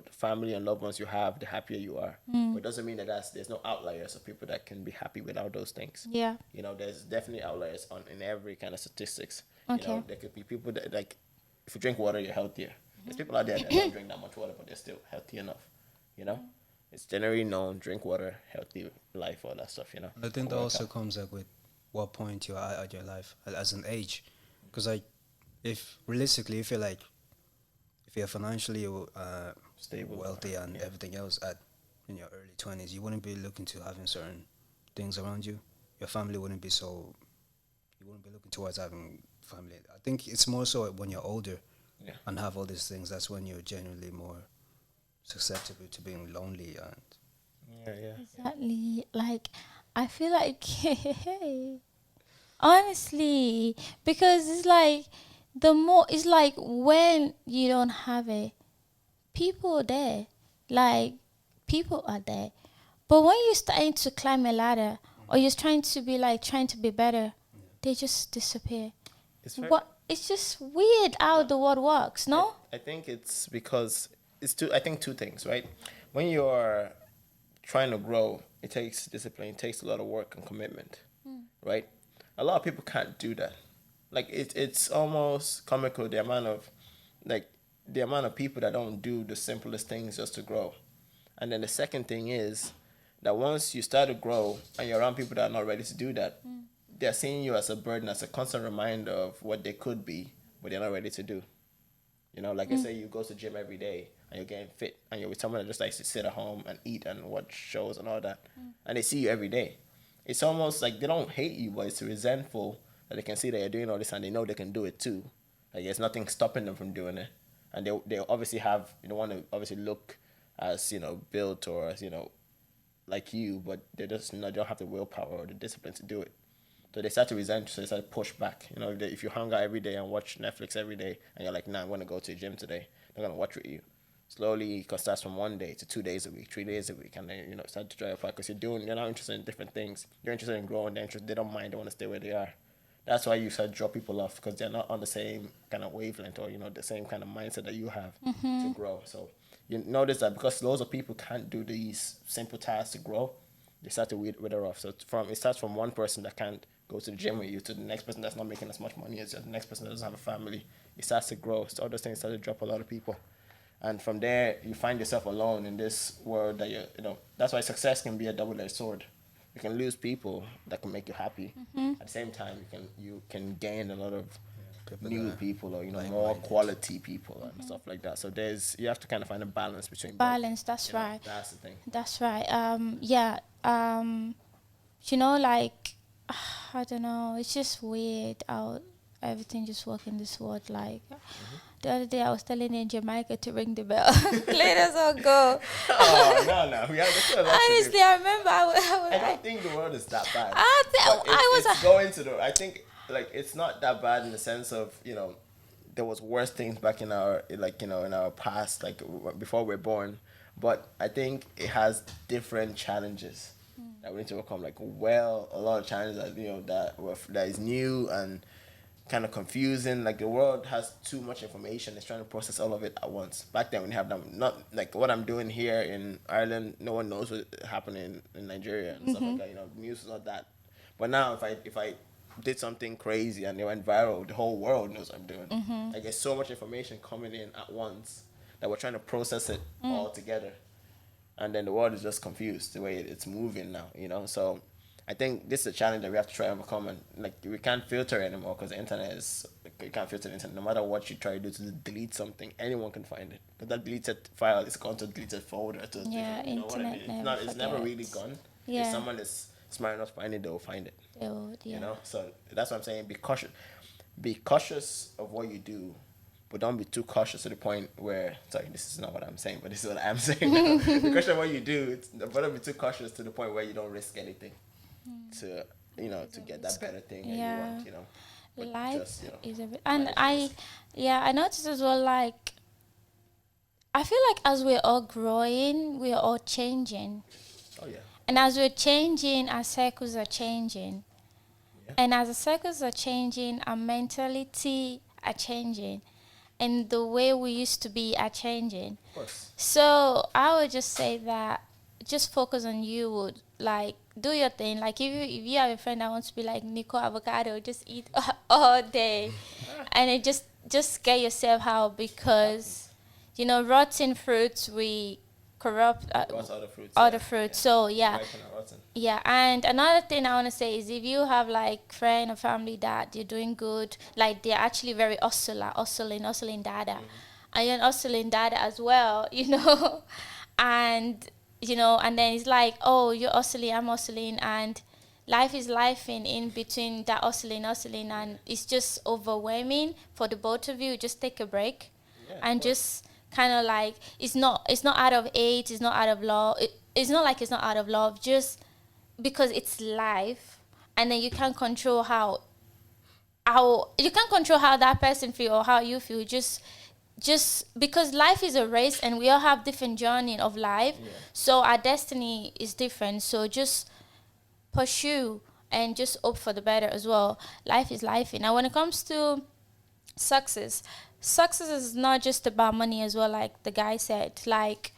family and loved ones you have, the happier you are. But it doesn't mean that there's no outliers of people that can be happy without those things. Yeah. There's definitely outliers in every kind of statistics. Okay. There could be people that like if you drink water, you're healthier. There's people out there that don't drink that much water, but they're still healthy enough. You know, it's generally known: drink water, healthy life, all that stuff. And I think that Work also out. comes like with what point you're at your life as an age, because like if realistically, if you're financially Stable. wealthy and Yeah. everything else in your early 20s, you wouldn't be looking to having certain things around you. Your family wouldn't be so. You wouldn't be looking towards having family. I think it's more so when you're older Yeah. and have all these things. That's when you're genuinely more susceptible to being lonely and Yeah. Yeah. Exactly. Like, I feel like, honestly, because it's like, it's like when you don't have it, people are there. Like, people are there. But when you're starting to climb a ladder, or you're trying to be better, they just disappear. It's very. What? It's just weird how the world works, I, no? I think it's because it's two. I think two things, right? When you're trying to grow, it takes discipline. It takes a lot of work and commitment, right? A lot of people can't do that. Like it's almost comical like the amount of people that don't do the simplest things just to grow. And then the second thing is that once you start to grow and you're around people that are not ready to do that, they're seeing you as a burden, as a constant reminder of what they could be, but they're not ready to do. Like I say, you go to the gym every day and you're getting fit, and you're with someone that just likes to sit at home and eat and watch shows and all that, and they see you every day. It's almost like they don't hate you, but it's resentful that they can see that you're doing all this and they know they can do it too. Like there's nothing stopping them from doing it, and they obviously have want to obviously look as built or as like you, but they don't have the willpower or the discipline to do it. So they start to resent, so they start to push back. If you hang out every day and watch Netflix every day, and you're like, nah, I'm going to go to the gym today, they're going to watch with you. Slowly, it starts from 1 day to 2 days a week, 3 days a week, and then, start to drive apart because you're not interested in different things. You're interested in growing, they don't mind, they want to stay where they are. That's why you start to drop people off because they're not on the same kind of wavelength or, the same kind of mindset that you have to grow. So you notice that because loads of people can't do these simple tasks to grow, they start to wither off. So it starts from one person that can't go to the gym with you to the next person that's not making as much money as you, the next person that doesn't have a family. It starts to grow. So all those things start to drop a lot of people. And from there, you find yourself alone in this world that that's why success can be a double-edged sword. You can lose people that can make you happy. At the same time, you can gain a lot of people new that are people or more like-minded. quality people and stuff like that. So you have to kind of find a balance between both. Balance, that's right. That's the thing. That's right. Yeah. Like, I don't know. It's just weird how everything just work in this world. Like, the other day I was telling in Jamaica to ring the bell. Let us all go. Oh no, we have still a lot to do. Honestly, I remember I don't think the world is that bad. But I was it's going to the. I think like it's not that bad in the sense of there was worse things back in our in our past before we're born, but I think it has different challenges that we need to overcome. Like a lot of challenges that that is new and kind of confusing. Like the world has too much information. It's trying to process all of it at once. Back then, when you have them, not like what I'm doing here in Ireland, no one knows what happening in Nigeria and stuff like that. News is not that. But now, if I did something crazy and it went viral, the whole world knows what I'm doing. Like there's so much information coming in at once that we're trying to process it all together, and then the world is just confused the way it's moving now. So I think this is a challenge that we have to try to overcome, and like we can't filter anymore because the internet is like, you can't filter the internet. No matter what you try to do to delete something, anyone can find it. But that deleted file is gone to a deleted folder. To a Yeah, different, you know what I mean? internet never It's never really forgets. gone. If Yeah, someone is smart enough to find it, they'll find it. they would. You Yeah. know, so that's what I'm saying. Be cautious. Be cautious of what you do, but don't be too cautious to the point where. Sorry, this is not what I'm saying, but this is what I'm saying. Now. Be cautious of what you do, but don't be too cautious to the point where you don't risk anything to to get that better thing that you Yeah. want. But Life just is a bit, and manage I, risk. yeah, I noticed as well. Like, I feel like as we're all growing, we're all changing, Oh yeah, and as we're changing, our circles are changing, yeah, and as the circles are changing, our mentality are changing, and the way we used to be are changing. of course. So I would just say that just focus on you. Would like do your thing. Like if you have a friend that wants to be like Nico Avocado, just eat all day, and it just get yourself out because rotten fruits we corrupt What's other fruits? other Yeah, fruits. yeah. So yeah, Ripe and rotten. yeah, and another thing I want to say is if you have like friend or family that you're doing good, like they're actually very hustling dada, and you're hustling dada as well, and and then it's like, oh, you're hustling, I'm hustling, and life is life in between that hustling, and it's just overwhelming for the both of you. Just take a break, Yeah, of and course. just kind of like it's not out of hate, it's not out of love. It's not like it's not out of love, just because it's life, and then you can't control how you can't control how that person feel or how you feel. Just because life is a race and we all have different journey of life, Yeah. so our destiny is different. So just pursue and just hope for the better as well. Life is life. Now when it comes to success, success is not just about money as well, like the guy said. Like,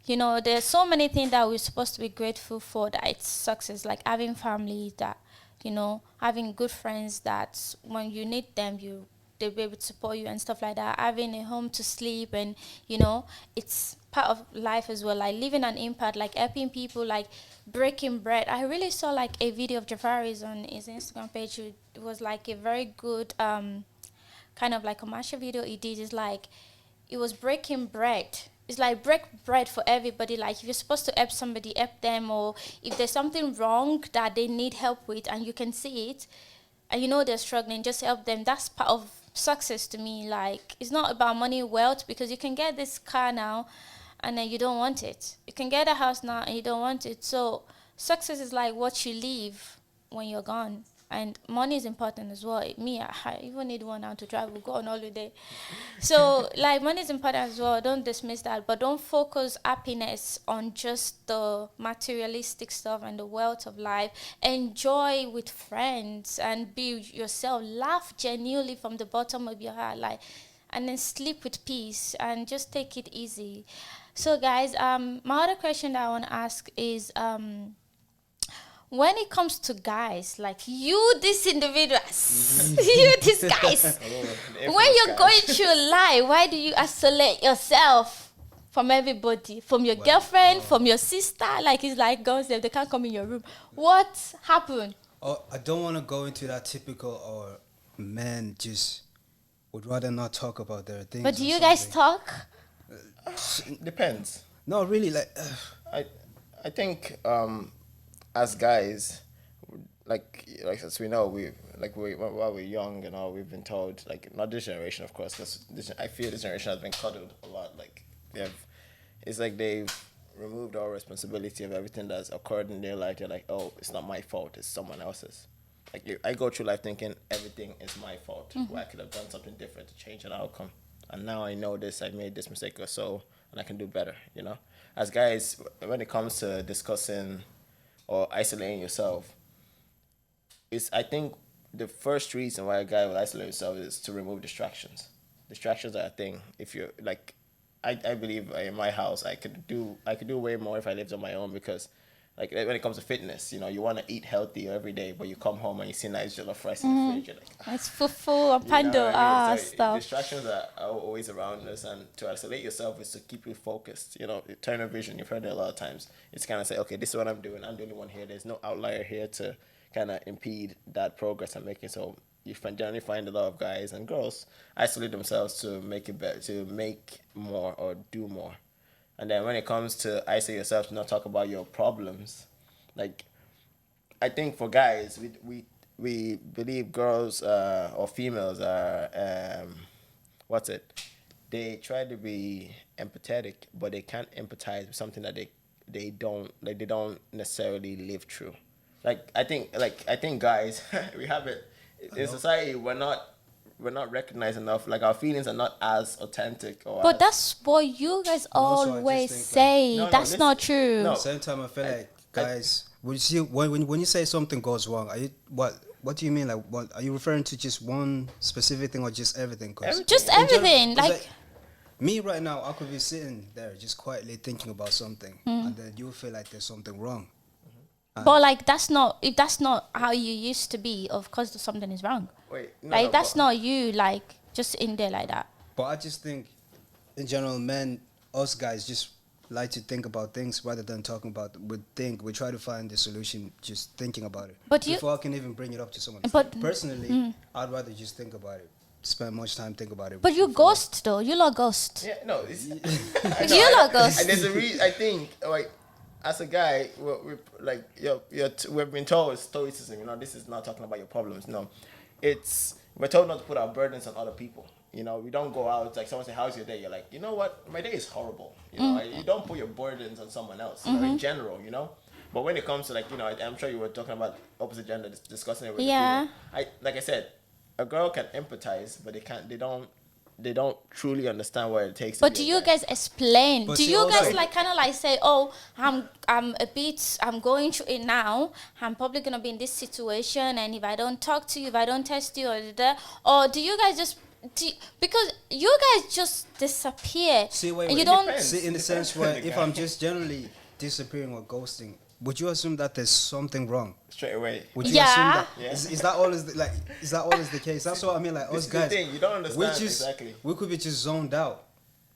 there's so many things that we're supposed to be grateful for that it's success, like having family that, having good friends that when you need them, they'll be able to support you and stuff like that. Having a home to sleep, and it's part of life as well. Like leaving an impact, like helping people, like breaking bread. I really saw like a video of Jafari's on his Instagram page. It was like a very good kind of like commercial video he did. Is like it was breaking bread. It's like break bread for everybody. Like if you're supposed to help somebody, help them, or if there's something wrong that they need help with and you can see it and they're struggling, just help them. That's part of success to me. Like it's not about money, wealth, because you can get this car now and then you don't want it. You can get a house now and you don't want it. So success is like what you leave when you're gone. And money is important as well. Me, I even need one now to travel, go on holiday. So, like, money is important as well. Don't dismiss that, but don't focus happiness on just the materialistic stuff and the wealth of life. Enjoy with friends and be yourself. Laugh genuinely from the bottom of your heart, like, and then sleep with peace and just take it easy. So, guys, my other question that I want to ask is, when it comes to guys, like you, these individuals, you, these guys, Oh, the when infamous you're guys. going through life, why do you isolate yourself from everybody, from your Well, girlfriend, from your sister? Like it's like girls, they can't come in your room. What happened? oh, I don't want to go into that typical or men just would rather not talk about their things. But do or you guys something. talk? Depends. No, really, like I I think as guys, like as we know, while we're young and all, we've been told, like, not this generation of course, because I feel this generation has been coddled a lot. Like it's like they've removed all responsibility of everything that's occurred in their life. They're like, oh, it's not my fault, it's someone else's. Like I go through life thinking everything is my fault. Where I could have done something different to change an outcome, and now I know this. I made this mistake or so, and I can do better. As guys, when it comes to discussing or isolating yourself, it's I think the first reason why a guy will isolate himself is to remove distractions. Distractions are a thing. If you're like, I believe in my house I could do way more if I lived on my own, because like when it comes to fitness, you want to eat healthy every day, but you come home and you see nice jollof rice in the fridge. You're like, It's fufu and you know pando what I mean? So stuff. distractions are always around us, and to isolate yourself is to keep you focused. Tunnel vision. You've heard it a lot of times. It's kind of say, okay, this is what I'm doing. I'm the only one here. There's no outlier here to kind of impede that progress I'm making. So you generally find a lot of guys and girls isolate themselves to make it better, to make more or do more. And then when it comes to isolate yourself to not talk about your problems, like I think for guys, we believe girls or females are what's it? They try to be empathetic, but they can't empathize with something that they don't necessarily live through. I think guys, we have it in society. We're not recognized enough. Like our feelings are not as authentic. But that's what you guys also, I just always think, say. No, That's not true. no. Same time, I feel like guys, when you see when you say something goes wrong, are you what do you mean? Like, what are you referring to? Just one specific thing or just everything? 'Cause Just in general- everything. 'cause Like, me right now, I could be sitting there just quietly thinking about something, Hmm. and then you feel like there's something wrong. but like if that's not how you used to be, of course something is wrong. Wait, no, Like no, that's but- not you. Like just in there like that. But I just think, in general, us guys just like to think about things rather than talking about. We try to find the solution just thinking about it. But before I can even bring it up to someone. But- Personally, I'd rather just think about it. Spend much time think about it. But you before- ghost though. You lot ghost. Yeah, no. It's, You lot ghost. And there's a reason. I think like as a guy, we've been told stoicism. This is not talking about your problems. No, we're told not to put our burdens on other people. We don't go out like someone say, "How's your day?" You're like, "You know what? My day is horrible." You don't put your burdens on someone else. In general. But when it comes to I'm sure you were talking about opposite gender, discussing it with Yeah. the people. Like I said, a girl can empathize, but they don't truly understand what it takes. But to do be a you guy. guys explain? But Do see, you also- guys like kind of like say, "Oh, I'm going through it now. I'm probably gonna be in this situation, and if I don't talk to you, if I don't text you, or do you guys just because you guys just disappear? See, wait, You wait. don't. Depends. See, in the sense Depends on where the if guy. I'm just generally disappearing or ghosting, would you assume that there's something wrong? straight away? Would you Yeah. assume that? Yeah. Is that always is that always the case? That's what I mean. Like This us is the guys, thing, you don't understand just, exactly. We could be just zoned out,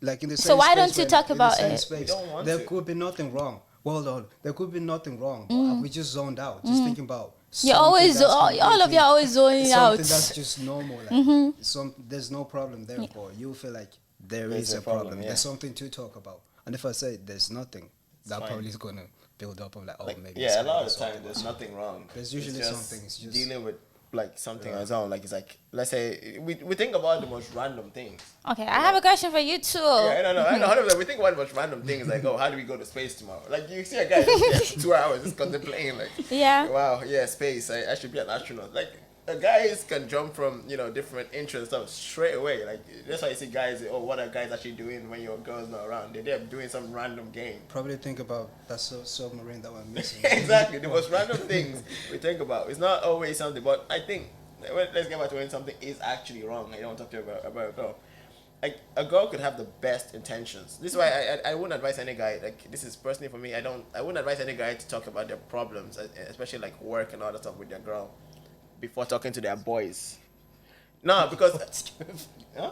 like in the same. So why space don't you where- talk in the about same it? space. We don't want There to. could be nothing wrong. Well done. There could be nothing wrong. But we just zoned out, just thinking about. You're something always that's all of completely- you are always zoning out. Something that's just normal. Like there's no problem there, but you feel like there is a problem. yeah. There's something to talk about. And if I say there's nothing, that fine. probably is gonna build up. I'm like, oh, maybe. Yeah, a it's lot of the something time there's nothing wrong. There's usually It's just something, it's just- dealing with like something on its own. Like it's like, let's say we think about the most random things. Okay, I have a question for you too. Yeah, I know. 100%. We think about the most random things like, oh, how do we go to space tomorrow? Like you see a guy just get 2 hours just contemplating like, Yeah. wow, yeah, space. I should be an astronaut. Like guys can jump from different interests stuff straight away. Like that's why you see guys. Oh, what are guys actually doing when your girl's not around? They're doing some random game. Probably think about that submarine that we're missing. Exactly. The most random things we think about. It's not always something, but I think let's get back to when something is actually wrong. I don't talk to you about a girl. Like a girl could have the best intentions. This is why I wouldn't advise any guy. Like this is personally for me. I wouldn't advise any guy to talk about their problems, especially like work and all that stuff with their girl, before talking to their boys. No, because huh?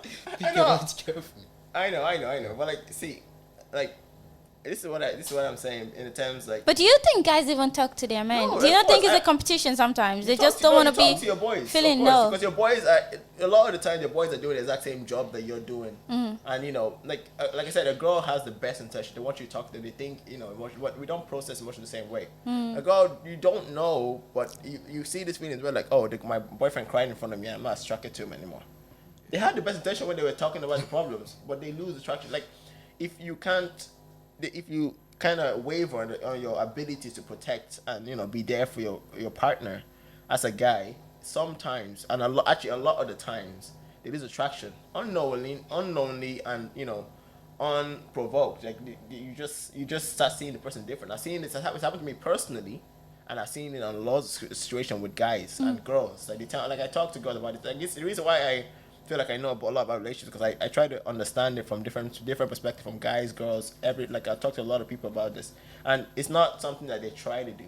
I know. But like, see, like this is what I'm saying in the terms like. But do you think guys even talk to their men? No, Do you not of think course, it's a competition sometimes? They Talk just don't want to talk be to your boys, feeling of course, low. because your boys are a lot of the time your boys are doing the exact same job that you're doing, and like I said, a girl has the best intention. They want you to talk to them. They think emotion, what we don't process emotion the same way. A girl, you don't know, but you see this feeling where like, oh, my boyfriend crying in front of me, I'm not attracted to him anymore. They had the best intention when they were talking about the problems, but they lose attraction. Like if you kind of waver on your ability to protect and be there for your partner as a guy, sometimes and a lot of the times there is attraction unknowingly and unprovoked. Like you just start seeing the person different. I've seen this. It's happened to me personally, and I've seen it on a lot of situation with guys and girls. Like I talk to girls about it. Like it's the reason why feel like I know a lot about relationships because I try to understand it from different perspectives, from guys, girls, like I talk to a lot of people about this, and it's not something that they try to do,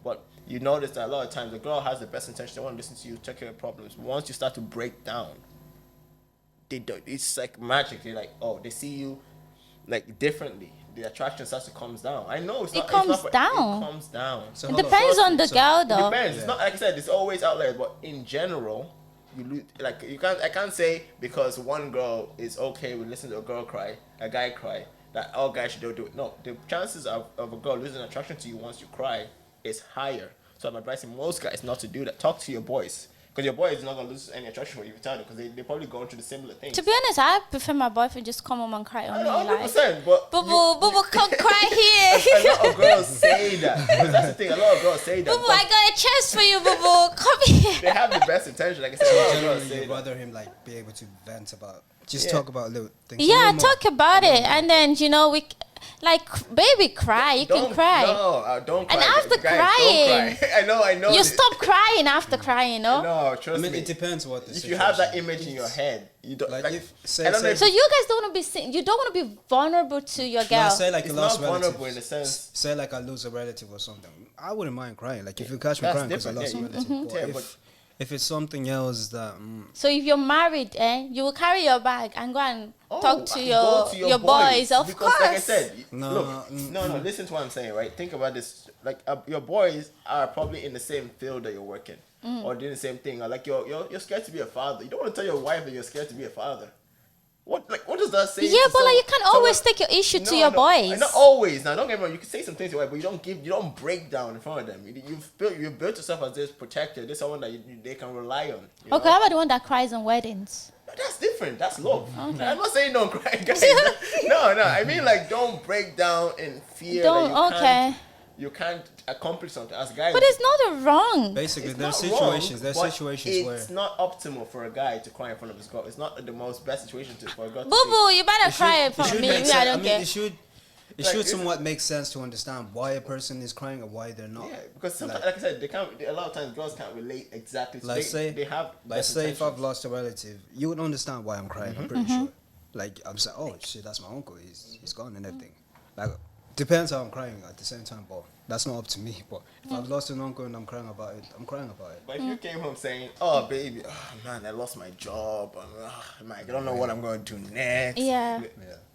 but you notice that a lot of times the girl has the best intention. They want to listen to you, check your problems. Once you start to break down, they don't. It's like magic. They're like, oh, they see you like differently. The attraction starts to comes down. I know It comes down. It comes down. So It hold on. depends on the girl, It though. depends. It's not like I said. It's always outliers, but in general, you lose. Like you can't. I can't say because one girl is okay with listening to a girl cry, a guy cry, that all guys should do it. No, the chances of a girl losing attraction to you once you cry is higher. So I'm advising most guys not to do that. Talk to your boys. Because your boy is not going to lose any attraction for you if you tell them. Because they're probably going through the similar things. To be honest, I prefer my boyfriend just come home and cry on me. 100%, but... Boo, come cry here. A lot of girls say that. Because that's the thing. A lot of girls say that. Boo, I got a chest for you, boo. Come here. They have the best intention. Like I said, a lot of girls Generally, say you'd that. rather him like be able to vent about, just talk about little things. Yeah, talk about it. And then, we... Like, baby, cry. You can cry. No, don't cry. And after Guys, crying... don't cry. I know. You stop crying after crying, no? No, trust me. it depends what the If situation you have that is. image in your head, you don't... Like, if, I don't know if So you guys don't want to be... You don't want to be vulnerable to your girl. No, say like it's a lost not vulnerable relative. in a sense. Say like I lose a relative or something. I wouldn't mind crying. Like if you catch me That's crying because I lost a different, relative. yeah. But But if it's something else that So if you're married, you will carry your bag and go and talk to go your boys, of because course. like I said, No, no, listen to what I'm saying, right? Think about this. Like your boys are probably in the same field that you're working or doing the same thing. Or like you're scared to be a father. You don't want to tell your wife that you're scared to be a father. What does that say? Yeah, but like you can't always take your issue to your boys. Not always. Now, don't get me wrong. You can say some things to your wife, but you don't break down in front of them. You've built yourself as this protector, this someone that they can rely on. You Okay, know? how about the one that cries on weddings? That's different. That's love. Okay. I'm not saying don't cry, guys. No. I mean, like, don't break down in fear that you can't accomplish something as guys. But it's not wrong. basically It's there's not wrong, situations. There's but situations where it's not optimal for a guy to cry in front of his girl. It's not the most best situation for a girl. Boo boo, you better cry in it front of should me. make Me, sense. I don't care. It should Like, should somewhat make sense to understand why a person is crying or why they're not. Yeah, because sometimes, like I said, they can't. A lot of times, girls can't relate exactly. To Like they have. Like best say if I've intentions. lost a relative, you would understand why I'm crying. I'm pretty sure. Like I'm saying, oh shit, that's my uncle. He's gone and everything. Like depends how I'm crying at the same time, but that's not up to me. But if I've lost an uncle and I'm crying about it, I'm crying about it. But if you came home saying, "Oh baby, man, I lost my job. Man, I don't know what I'm going to do next." Yeah.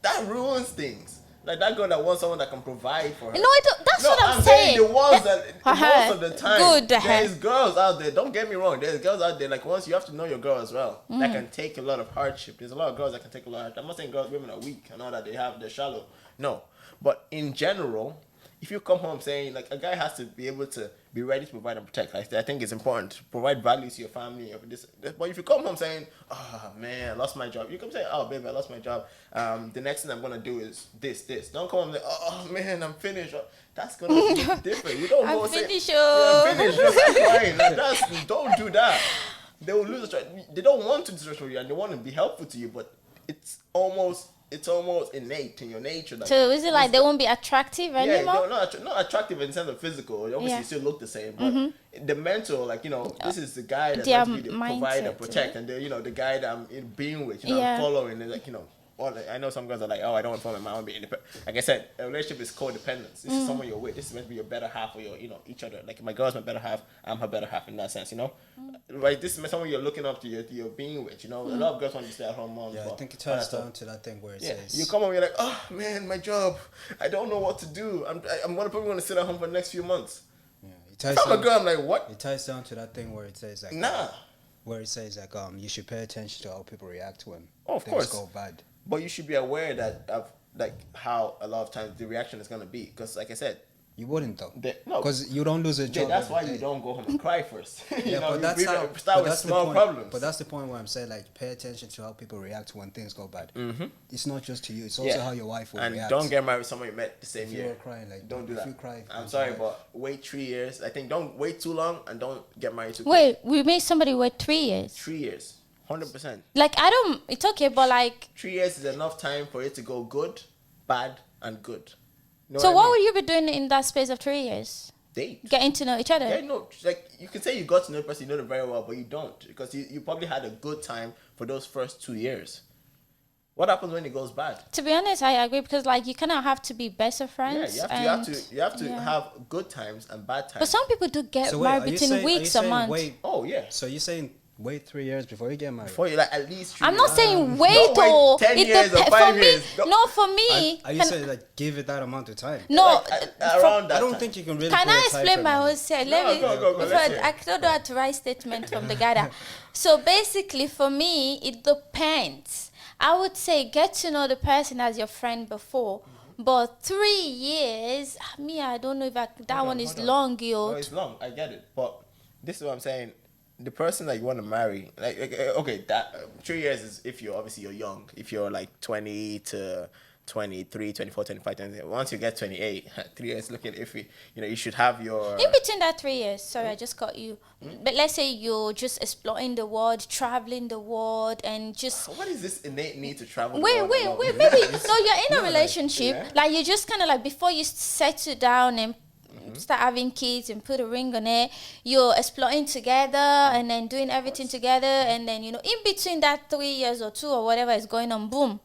That ruins things. Like that girl that wants someone that can provide for her. No, that's what I'm saying. saying. The ones that most of the time, Good. there's girls out there. Don't get me wrong. There's girls out there. Like once you have to know your girl as well. That can take a lot of hardship. There's a lot of girls that can take a lot of hardship. I'm not saying women are weak and all that. They're shallow. No, but in general, if you come home saying like a guy has to be able to be ready to provide and protect. Like I think it's important to provide value to your family. But if you come home saying, "Oh man, I lost my job," you come say, "Oh baby, I lost my job. The next thing I'm gonna do is this." Don't come home and say, "Oh man, I'm finished." That's gonna be different. You don't go I'm say, finished. "Yeah, I'm finished." Just like crying. Like, don't do that. They will lose the trust. They don't want to destroy you and they want to be helpful to you, but it's almost innate in your nature. Like, So is it like they won't be attractive anymore? Yeah, not attractive in terms of physical. Obviously, you still look the same, but the mental, like this is the guy that's Their meant to be the provider, mindset, protect, and the guy that I'm being with, I'm following, and like I know some girls are like, oh, I don't want to follow my own, be independent. Like I said, a relationship is codependence. This is someone you're with. This is meant to be your better half or your, each other. Like my girl's my better half, I'm her better half in that sense, Right? This is someone you're looking up to, you're being with, A lot of girls want to stay at home moms. Yeah, I think it ties down to that thing where it says you come home, you're like, oh man, my job, I don't know what to do. I'm probably going to sit at home for the next few months. Yeah, If I'm a girl, I'm like, what? It ties down to that thing where it says like where it says like you should pay attention to how people react when of things course go bad. But you should be aware of like how a lot of times the reaction is gonna be. Because like I said, you wouldn't though. No, because you don't lose a job. That's why you don't go home and cry first. But that's start with small problems. But that's the point where I'm saying like pay attention to how people react when things go bad. It's not just to you; it's also how your wife will react. And don't get married with someone you met the same year. If you're crying, like don't do that. If you cry, I'm sorry, but wait 3 years. I think don't wait too long and don't get married too quick. Wait, we made somebody wait 3 years. 3 years. 100%. Like it's okay, but like 3 years is enough time for it to go good, bad, and good. So what would you be doing in that space of 3 years? date. Getting to know each other. Yeah, no, like you can say you got to know the person, you know them very well, but you don't because you probably had a good time for those first 2 years. What happens when it goes bad? To be honest, I agree because like you cannot have to be best of friends. Yeah, you have to have good times and bad times. But some people do get So wait, married are you between saying- are you weeks or saying months. wait- Oh yeah. So you're saying wait 3 years before you get married? For you, like at least 3 I'm years. not saying wait Don't wait or 10 years or 5 for years. me. No, for me. Are you can- saying like give it that amount of time? no, Like, around that I don't time. think you can really. can put I a time explain frame my on own it. say? No, Let me. go, Before let's hear it. I don't know how to write statement from the gather. So basically, for me, it depends. I would say get to know the person as your friend before. But 3 years, me, I don't know if that one is Hold on. long, No, yo. it's long. I get it, but this is what I'm saying. The person that you want to marry, like okay, that 3 years is if you're young. If you're like 20 to 23, 24, 25, 26. Once you get 28, 3 years looking iffy. You should have your. In between that 3 years, sorry, I just got you. But let's say you're just exploring the world, traveling the world, and just What is this innate need to travel? the wait, world wait, alone? wait. Maybe no, you're in a like, relationship. yeah. Like you just kind of like before you settle down and start having kids and put a ring on it. You're exploring together and then doing everything together, and then in between that 3 years or 2 or whatever is going on, boom,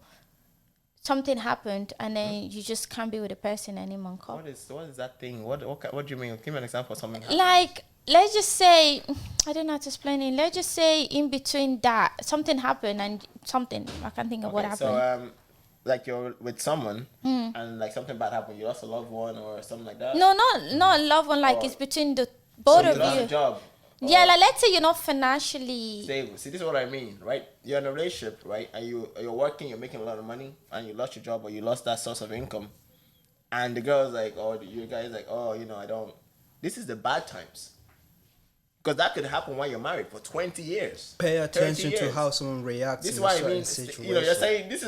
something happened, and then you just can't be with the person anymore. What is that thing? What do you mean? Give me an example of something. Like let's just say I don't know how to explain it. Let's just say in between that something happened and something I can't think of what happened. So like you're with someone and like something bad happened, you lost a loved one or something like that. No, not a love one. Like Or- it's between the both So of you lost a you. job. Yeah, or like let's say you're not financially. stable. See, this is what I mean, right? You're in a relationship, right? And you're working, you're making a lot of money, and you lost your job or you lost that source of income, and the girl's like, or you guys like, oh, I don't. This is the bad times. Because that could happen while you're married for 20 years. Pay 30 attention to years. how someone reacts This is in why a I certain mean, situation. you're saying this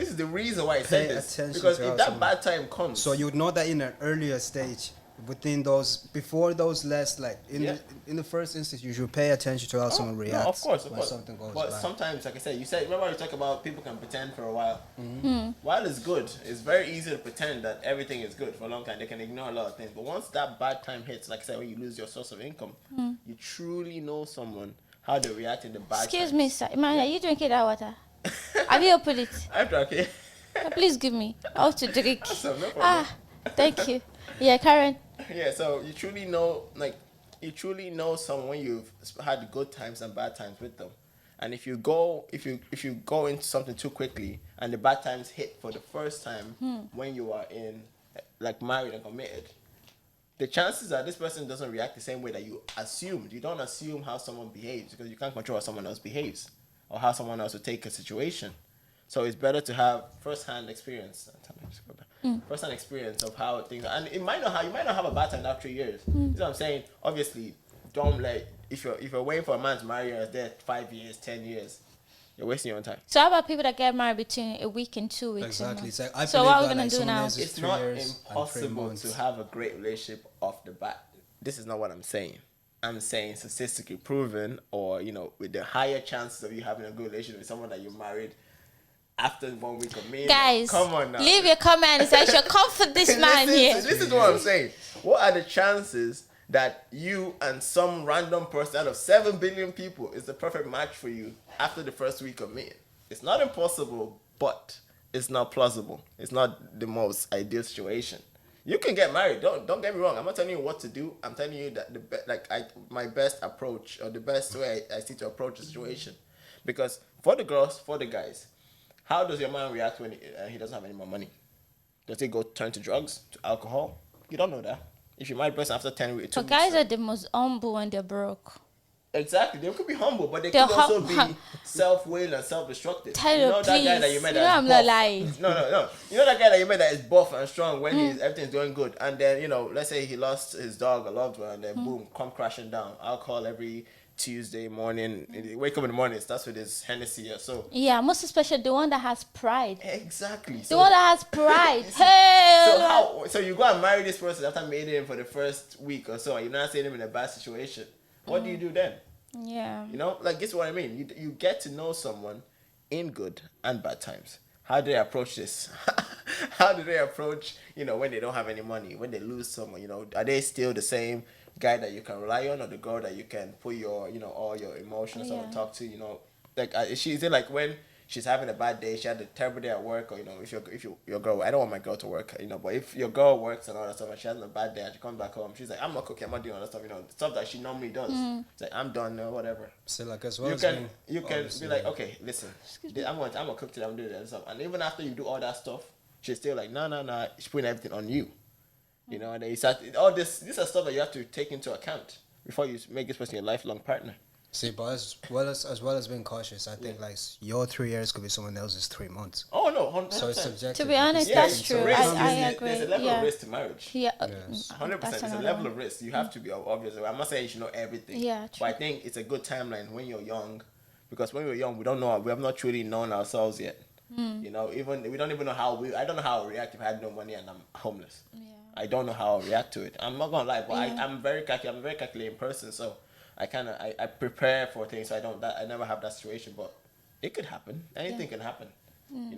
is the reason why I Pay said this. attention Because to if how that someone- bad time comes, So you would know that in an earlier stage, within those, before those less, like in the first instance, you should pay attention to how someone reacts. No, of course. when something goes But bad. sometimes, like I said, remember you talk about people can pretend for a while. Hmm. While it's good, it's very easy to pretend that everything is good for a long time. They can ignore a lot of things. But once that bad time hits, like I said, when you lose your source of income, you truly know someone, how they react in the bad Excuse times. me, sir. Man, are you drinking that water? Have you opened it? I'm talking. Please give me. I want to drink. Awesome, no problem. Ah, thank you. Yeah, Karen. Yeah, so you truly know someone when you've had good times and bad times with them. And if you go into something too quickly and the bad times hit for the first time when you are in like married and committed, the chances are this person doesn't react the same way that you assumed. You don't assume how someone behaves because you can't control how someone else behaves or how someone else would take a situation. So it's better to have first-hand experience. First-hand experience of how things are. And you might not have a bad time after 3 years. You know what I'm saying? Obviously, don't let if you're waiting for a man to marry you and it's there 5 years, 10 years, you're wasting your own time. So how about people that get married between a week and 2 weeks? Exactly. You know? So, I So believe what are we that, gonna like, do someone now? else is It's 3 not years and 3 impossible months. to have a great relationship off the bat. This is not what I'm saying. I'm saying statistically proven, or with the higher chances of you having a good relationship with someone that you married after 1 week of meeting. Guys, come on now. leave your comment section. Comfort this man here. This is what I'm saying. What are the chances that you and some random person out of 7 billion people is the perfect match for you after the first week of meeting? It's not impossible, but it's not plausible. It's not the most ideal situation. You can get married. Don't get me wrong. I'm not telling you what to do. I'm telling you that my best approach or the best way I see to approach the situation. Because for the girls, for the guys, how does your man react when he doesn't have any more money? Does he go turn to drugs, to alcohol? You don't know that. If you marry a person after 10 weeks, But guys are the most humble when they're broke. exactly. They could be humble, but they They're could also hum- be self-willed and self-destructive. Tyler, that guy that please. you met You that know is I'm not buff. lying. No. You know that guy that you met that is buff and strong when everything's doing good, and then let's say he lost his dog, a loved one, and then boom, come crashing down. Alcohol every Tuesday morning. You wake up in the morning, it starts with his Hennessy or so. Yeah, most especially the one that has pride. Exactly. The one that has pride. Hey. So you go and marry this person after meeting him for the first week or so, and you're not seeing him in a bad situation. What do you do then? Yeah. Like this is what I mean. You get to know someone in good and bad times. how do they approach this? How do they approach, when they don't have any money, when they lose someone, are they still the same guy that you can rely on, or the girl that you can put your, all your emotions on and talk to, like, is it like when she's having a bad day, she had a terrible day at work, or, if your girl, I don't want my girl to work, but if your girl works and all that stuff and she has a bad day and she comes back home, she's like, I'm not cooking, I'm not doing all that stuff, stuff that she normally does. It's like, I'm done or whatever. So like as well you can be like, okay, listen, I'm gonna cook today, I'm doing that stuff, and even after you do all that stuff, she's still like, no, she's putting everything on you. And then you start, these are stuff that you have to take into account before you make this person your lifelong partner. See, but as well as being cautious, I think like your 3 years could be someone else's 3 months. Oh no, 100%. So it's subjective. To be honest, that's true. I agree. There's a level of risk to marriage. Yeah, Yes. 100%. There's a level of risk. You have to be obvious. I'm not saying you should know everything. Yeah, but true. I think it's a good timeline when you're young, because when we're young, we have not truly known ourselves yet. Even we don't even know I don't know how I react if I had no money and I'm homeless. Yeah. I don't know how I react to it. I'm not gonna lie, but I'm a very calculating person, so I prepare for things, so I never have that situation, but it could happen. Anything can happen.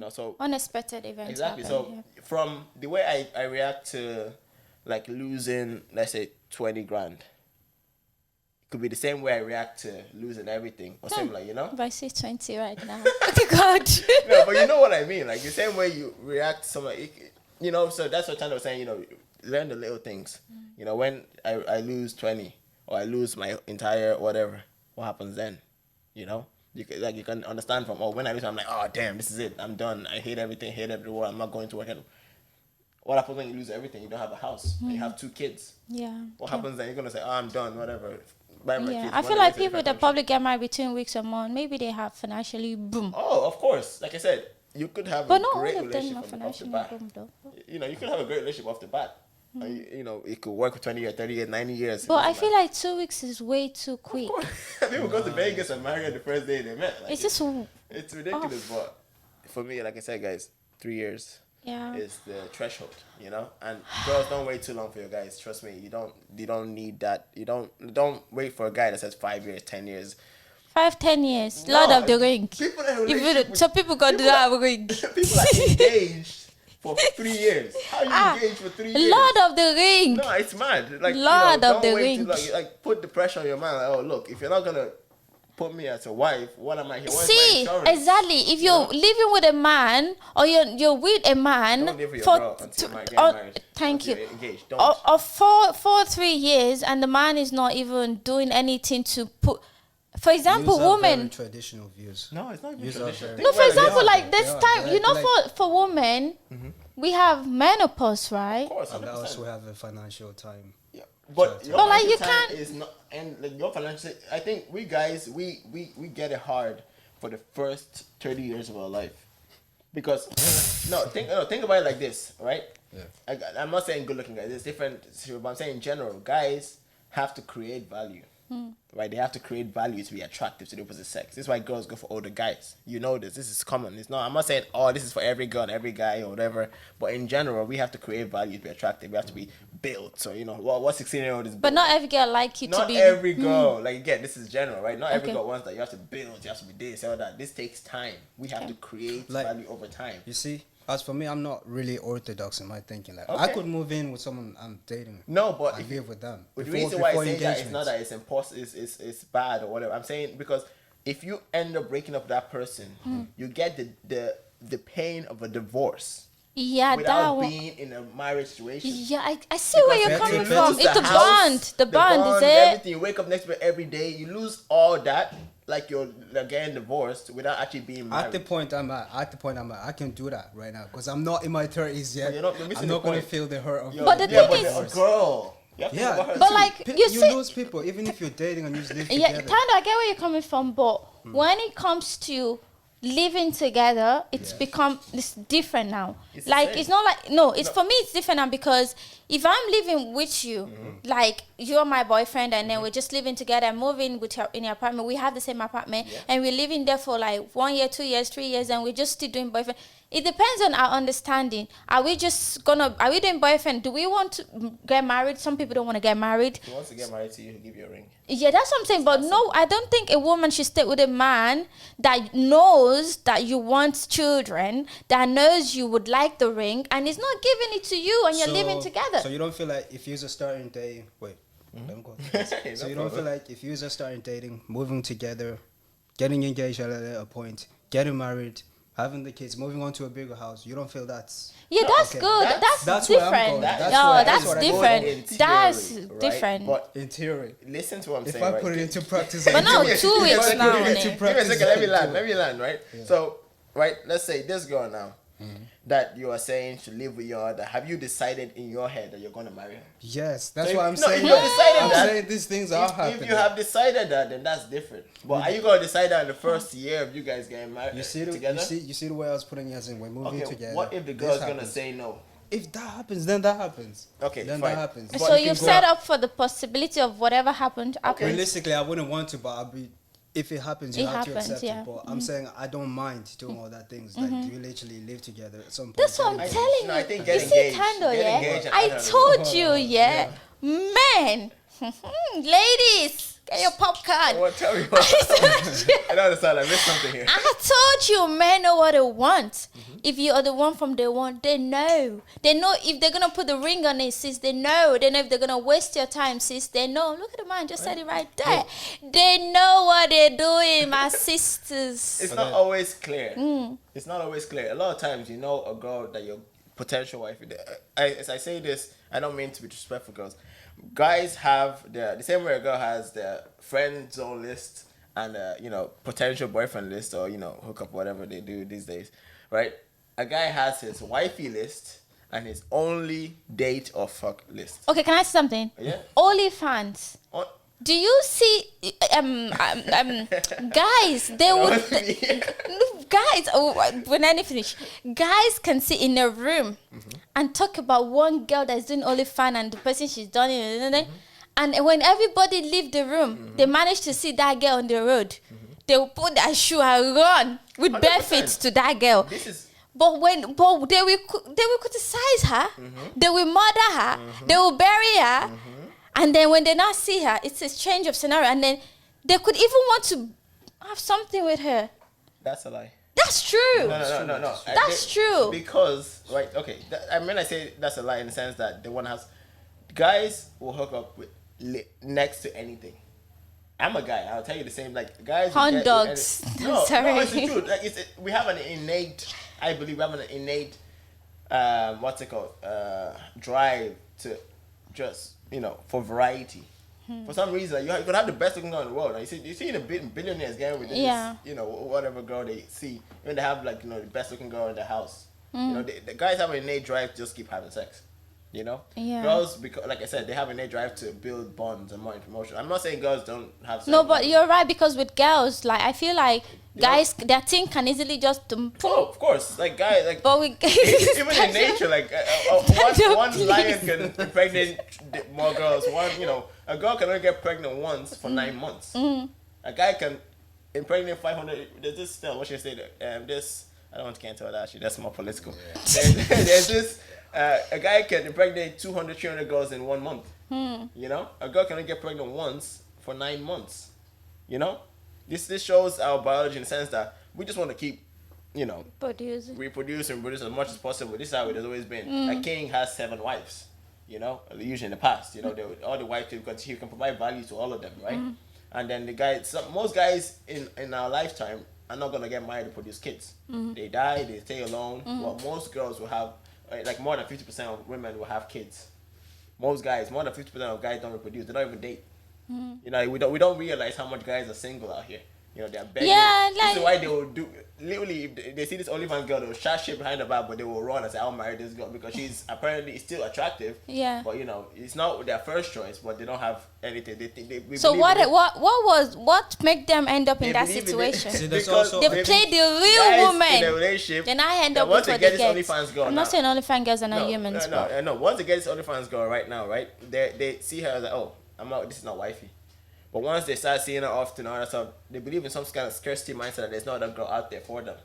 So Unexpected events. exactly. Happen, So from the way I react to like losing, let's say 20 grand, it could be the same way I react to losing everything or similar, If I see 20 right now, oh God. No, but you know what I mean. Like the same way you react to something, so that's what Thando was saying, learn the little things. When I lose 20 or I lose my entire whatever, what happens then? You can understand from, when I lose, I'm like, oh damn, this is it, I'm done, I hate everything, hate everyone, I'm not going to work. And what happens when you lose everything? You don't have a house, and you have 2 kids. Yeah. What happens then? You're gonna say, oh, I'm done, whatever. Buy my kids. I feel like people that probably get married between weeks or month, maybe they have financially boom. Oh, of course. Like I said, you could have But a not great all of them are relationship off the financially bat. boom though. You could have a great relationship off the bat. It could work for 20 years, 30 years, 90 years. But I feel like 2 weeks is way too quick. People go to Vegas and marry on the first day they met. Like, It's just it's ridiculous. But for me, like I said, guys, 3 years is the threshold, and girls, don't wait too long for your guys. Trust me, you don't need that. You don't wait for a guy that says 5 years, 10 years. 5-10 years. Lord of the Ring. People that Some people got that ring. People are engaged for 3 years. How are you engaged for 3 years? Lord of the Ring. No, it's mad. Like, Lord of don't the wait Ring. to, like put the pressure on your man. Like, oh, look, if you're not gonna put me as a wife, what am I here? Where's my See, insurance? exactly. If you're living with a man or you're with a man Don't live with your girl until you get married. Thank you. You're engaged. Don't. Or for 3 years, and the man is not even doing anything to put. For example, Views are very women. traditional views. No, it's not even Views are traditional. very- No, for example, are, like this they are. time, They're like- for women, we have menopause, right? Of course, And 100%. also have a financial time. Yeah. But your But, like, you financial time can't- is not, and like your financial. I think we guys we get it hard for the first 30 years of our life, because think about it like this, right? Yeah. I'm not saying good looking guys. It's different, but I'm saying in general, guys have to create value. Right, they have to create value to be attractive to the opposite sex. This is why girls go for older guys. You know this. This is common. It's not. I'm not saying this is for every girl and every guy or whatever. But in general, we have to create value to be attractive. We have to be built. So what 16-year-old is built. But not every girl like you to Not be. every girl. Like again, this is general, right? Not every Okay. girl wants that. You have to build. You have to be this, all that. This takes time. We have to create Like- value over time. You see, as for me, I'm not really orthodox in my thinking. Like I Okay. could move in with someone I'm dating. No, but I if live with them. the Before- reason why I before say that is engagement. not that it's impossible, it's bad or whatever. I'm saying because if you end up breaking up with that person, you get the pain of a divorce Yeah, that without one. being in a marriage situation. Yeah, I see where you're Because coming you from. lose It's the house, bond. The bond is it. everything. You wake up next to it every day. You lose all that, like you're getting divorced without actually being married. At the point I'm at, I can do that right now because I'm not in my 30s yet. You're missing I'm the not gonna point. feel the hurt of. But the yeah, thing but is- a girl. You have to think Yeah, about her But too. like you you see, lose people even if you're dating and you just live yeah, together. kind of I get where you're coming from, but when it comes to living together, it's different now. It's the Like same. it's not like for me it's different now because if I'm living with you, like you're my boyfriend and then we're just living together and moving in your apartment, we have the same apartment and we're living there for like 1 year, 2 years, 3 years, and we're just still doing boyfriend. It depends on our understanding. Are we doing boyfriend? Do we want to get married? Some people don't want to get married. If he wants to get married to you, he'll give you a ring. Yeah, that's what I'm saying. But no, I don't think a woman should stay with a man that knows knows that you want children, that knows you would like the ring, and is not giving it to you, and you're living together. So you don't feel like if you're just starting dating, let me go through this. So you don't feel like if you're just starting dating, moving together, getting engaged at a point, getting married, having the kids, moving on to a bigger house, you don't feel that's... Yeah, that's good. That's different. Where I'm going. That's what I different. theory, That's right? different. But in theory, listen to what I'm if saying. I right? put it into practice, But no, 2 if weeks I now. put it into innit? Give me a practice, second, I let me can land, do it. right? Yeah. So, right, let's say this girl now that you are saying should live with your other. Have you decided in your head that you're going to marry her? Yes, that's So what if- I'm no, saying. if you decided I'm that- saying these things are happening. If you have decided that, then that's different. But are you going to decide that in the first year of you guys getting married you see together? you see the way I was putting it as in we're moving Okay, together. what if the This girl's going to happens. say no? If that happens, then that happens. Okay, then fine. that happens. But So you you've can go set out. up for the possibility of whatever happened. happens. Realistically, I wouldn't want to, but I'll be. If it happens, you It have to happens, accept yeah. it. But I'm saying I don't mind doing all that things. Like you literally live together at some point. That's what I'm get telling engaged. No, you. I think You get see, engaged. Thando, Get yeah? engaged and I I don't told know. you, yeah? Man, ladies, get your popcorn. Well, tell me what. I don't understand. I missed something here. I told you, men know what they want. If you are the one from day one, they know. They know if they're gonna put the ring on it, sis. They know. They know if they're gonna waste your time, sis. They know. Look at the man, just said it right there. They know what they're doing, my sisters. It's not always clear. It's not always clear. A lot of times, you know a girl that your potential wife. As I say this, I don't mean to be disrespectful, girls. Guys have the same way a girl has their friend zone list and potential boyfriend list or hookup, whatever they do these days, right? A guy has his wifey list and his only date or fuck list. Okay, can I say something? Yeah. OnlyFans. Oh, Do you see, guys? They would, guys. Oh, when I finish, guys can sit in a room and talk about one girl that's doing OnlyFans and the person she's done it, and when everybody leave the room, they manage to see that girl on the road. They will put their shoe and run with bare 100%. feet to that girl. this is But they will criticize her, they will murder her, they will bury her, and then when they not see her, it's a change of scenario, and then they could even want to have something with her. that's a lie. That's true. No. That's true. Because right, okay. I say that's a lie in the sense that they want to have. Guys will hook up with next to anything. I'm a guy. I'll tell you the same. Like guys. will Hound get with dogs. No, Sorry. no, it's the truth. Like we have an innate. I believe we have an innate. What's it called? Drive to just for variety. For some reason, you could have the best looking girl in the world. Like, you see the billionaires getting with this, Yeah. whatever girl they see. When they have the best looking girl in the house. The guys have an innate drive to just keep having sex. Yeah. Girls, because like I said, they have an innate drive to build bonds and more emotion. I'm not saying girls don't have sex. No, but you're right, because with girls, like I feel like guys, their thing can easily just Oh, of course, like guys, like but we even in nature, like one lion can impregnate more girls. A girl can only get pregnant once for 9 months. A guy can impregnate 500. There's this still. What should I say? This I don't want to get into that. Actually, that's more political. Yeah. There's this. A guy can impregnate 200, 300 girls in 1 month. A girl can only get pregnant once for 9 months. This shows our biology in the sense that we just want to keep, reproduce as much as possible. This is how it has always been. A king has 7 wives. Usually in the past, all the wives, because he can provide value to all of them, right? And then most guys in our lifetime are not gonna get married to produce kids. They die, they stay alone. Well, most girls will have, like more than 50% of women will have kids. More than 50% of guys don't reproduce. They don't even date. We don't realize how much guys are single out here. They're begging. Yeah, This is why they will do. Literally, if they see this OnlyFans girl, they'll chat shit behind her back, but they will run and say, "I'll marry this girl," because she's apparently still attractive. Yeah. But it's not their first choice. But they don't have anything. So what make them end up in They that believe in it. situation? See, there's Because also- They Maybe play the guys real in a woman. relationship. Then I end that up once with they what get they this get. OnlyFans girl, I'm now- not saying OnlyFans girls are not humans. but- No. Once they get this OnlyFans girl right now, right? They see her as like, oh, I'm not. This is not wifey. But once they start seeing her often, all that stuff, they believe in some kind of scarcity mindset that there's no other girl out there for them.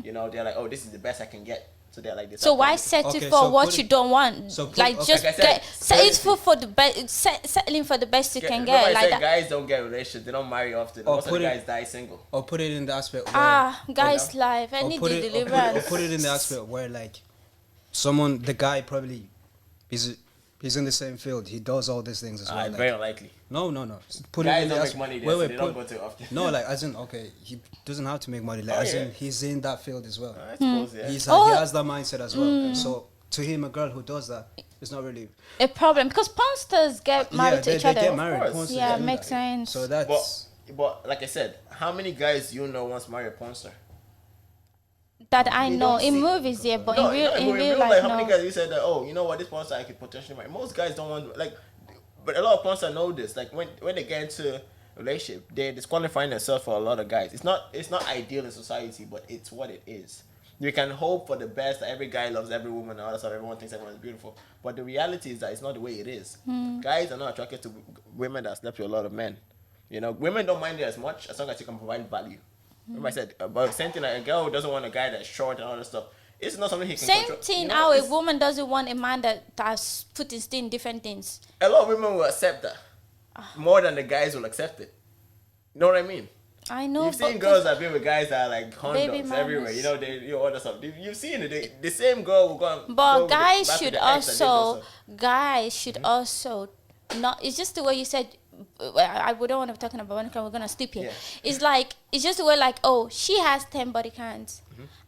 They're like, oh, this is the best I can get. So they're like this. So why settle Okay, for so what put you it- don't want? so put- Like okay. just Like I said, get settle for the best, settling for the best you can Remember get. I Like said that. guys don't get relationships. They don't marry often. Most of the put it- guys die single. Or put it in the aspect where, Guys' life. I or need put the it, or put it, or deliverance. put it in the aspect where like the guy probably he's in the same field. He does all these things as well. Very Like, unlikely. no. Put it Guys in the don't make aspect. money there, Wait, so wait, they put, don't go too often. no, like as in okay, he doesn't have to make money. Like Oh, as yeah. in he's in that field as well. I suppose, yeah. He Oh. has that mindset as well. So to him, a girl who does that, it's not really. A problem because pornsters get married to they, each they other. get married. course. constantly Yeah, do makes that. sense. So that's But like I said, how many guys you know once marry a porn star? That I They know don't in see- movies, yeah, but No, in real, no, in real life, life, how many no. guys you said that? Oh, you know what? This porn star I could potentially marry. Most guys don't want like, but a lot of porn stars know this. Like when they get into a relationship, they're disqualifying themselves for a lot of guys. It's not ideal in society, but it's what it is. You can hope for the best that every guy loves every woman and all that stuff. Everyone thinks everyone is beautiful, but the reality is that it's not the way it is. Guys are not attracted to women that slept with a lot of men. You know, women don't mind it as much as long as you can provide value. Remember I said about same thing, like a girl who doesn't want a guy that's short and all that stuff. It's not something he can Same control. thing. You know, How a it's- woman doesn't want a man that's put his in different things. a lot of women will accept that more than the guys will accept it. You know what I mean? I know. You've but seen girls that have been with guys that are like Baby condoms everywhere. mamas. You know, all that stuff. You've seen it. The same girl will go. And But go with guys back to should the ex that did those also, stuff. guys should also not. It's just the way you said. We don't want to be talking about one. We're gonna sleep here. Yeah. It's like it's just the way like oh she has 10 body counts,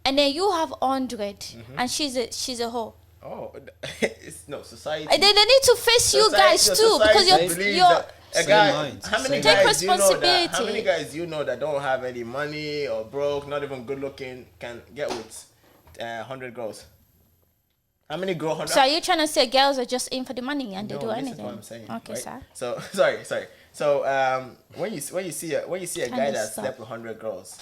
and then you have 100, and she's a hoe. Oh, it's no society. And then they need to face you Society- guys too because society you're believes you're. that a Same guy, mind, how many same Take guys do you know that? How responsibility. many guys do you know that don't have any money or broke, not even good looking, can get with 100 girls? How many girls? 100? So are you trying to say girls are just in for the money and they do this anything? is what I'm saying. Okay, right? sir. So sorry. So when you see a guy that stop. slept with 100 girls,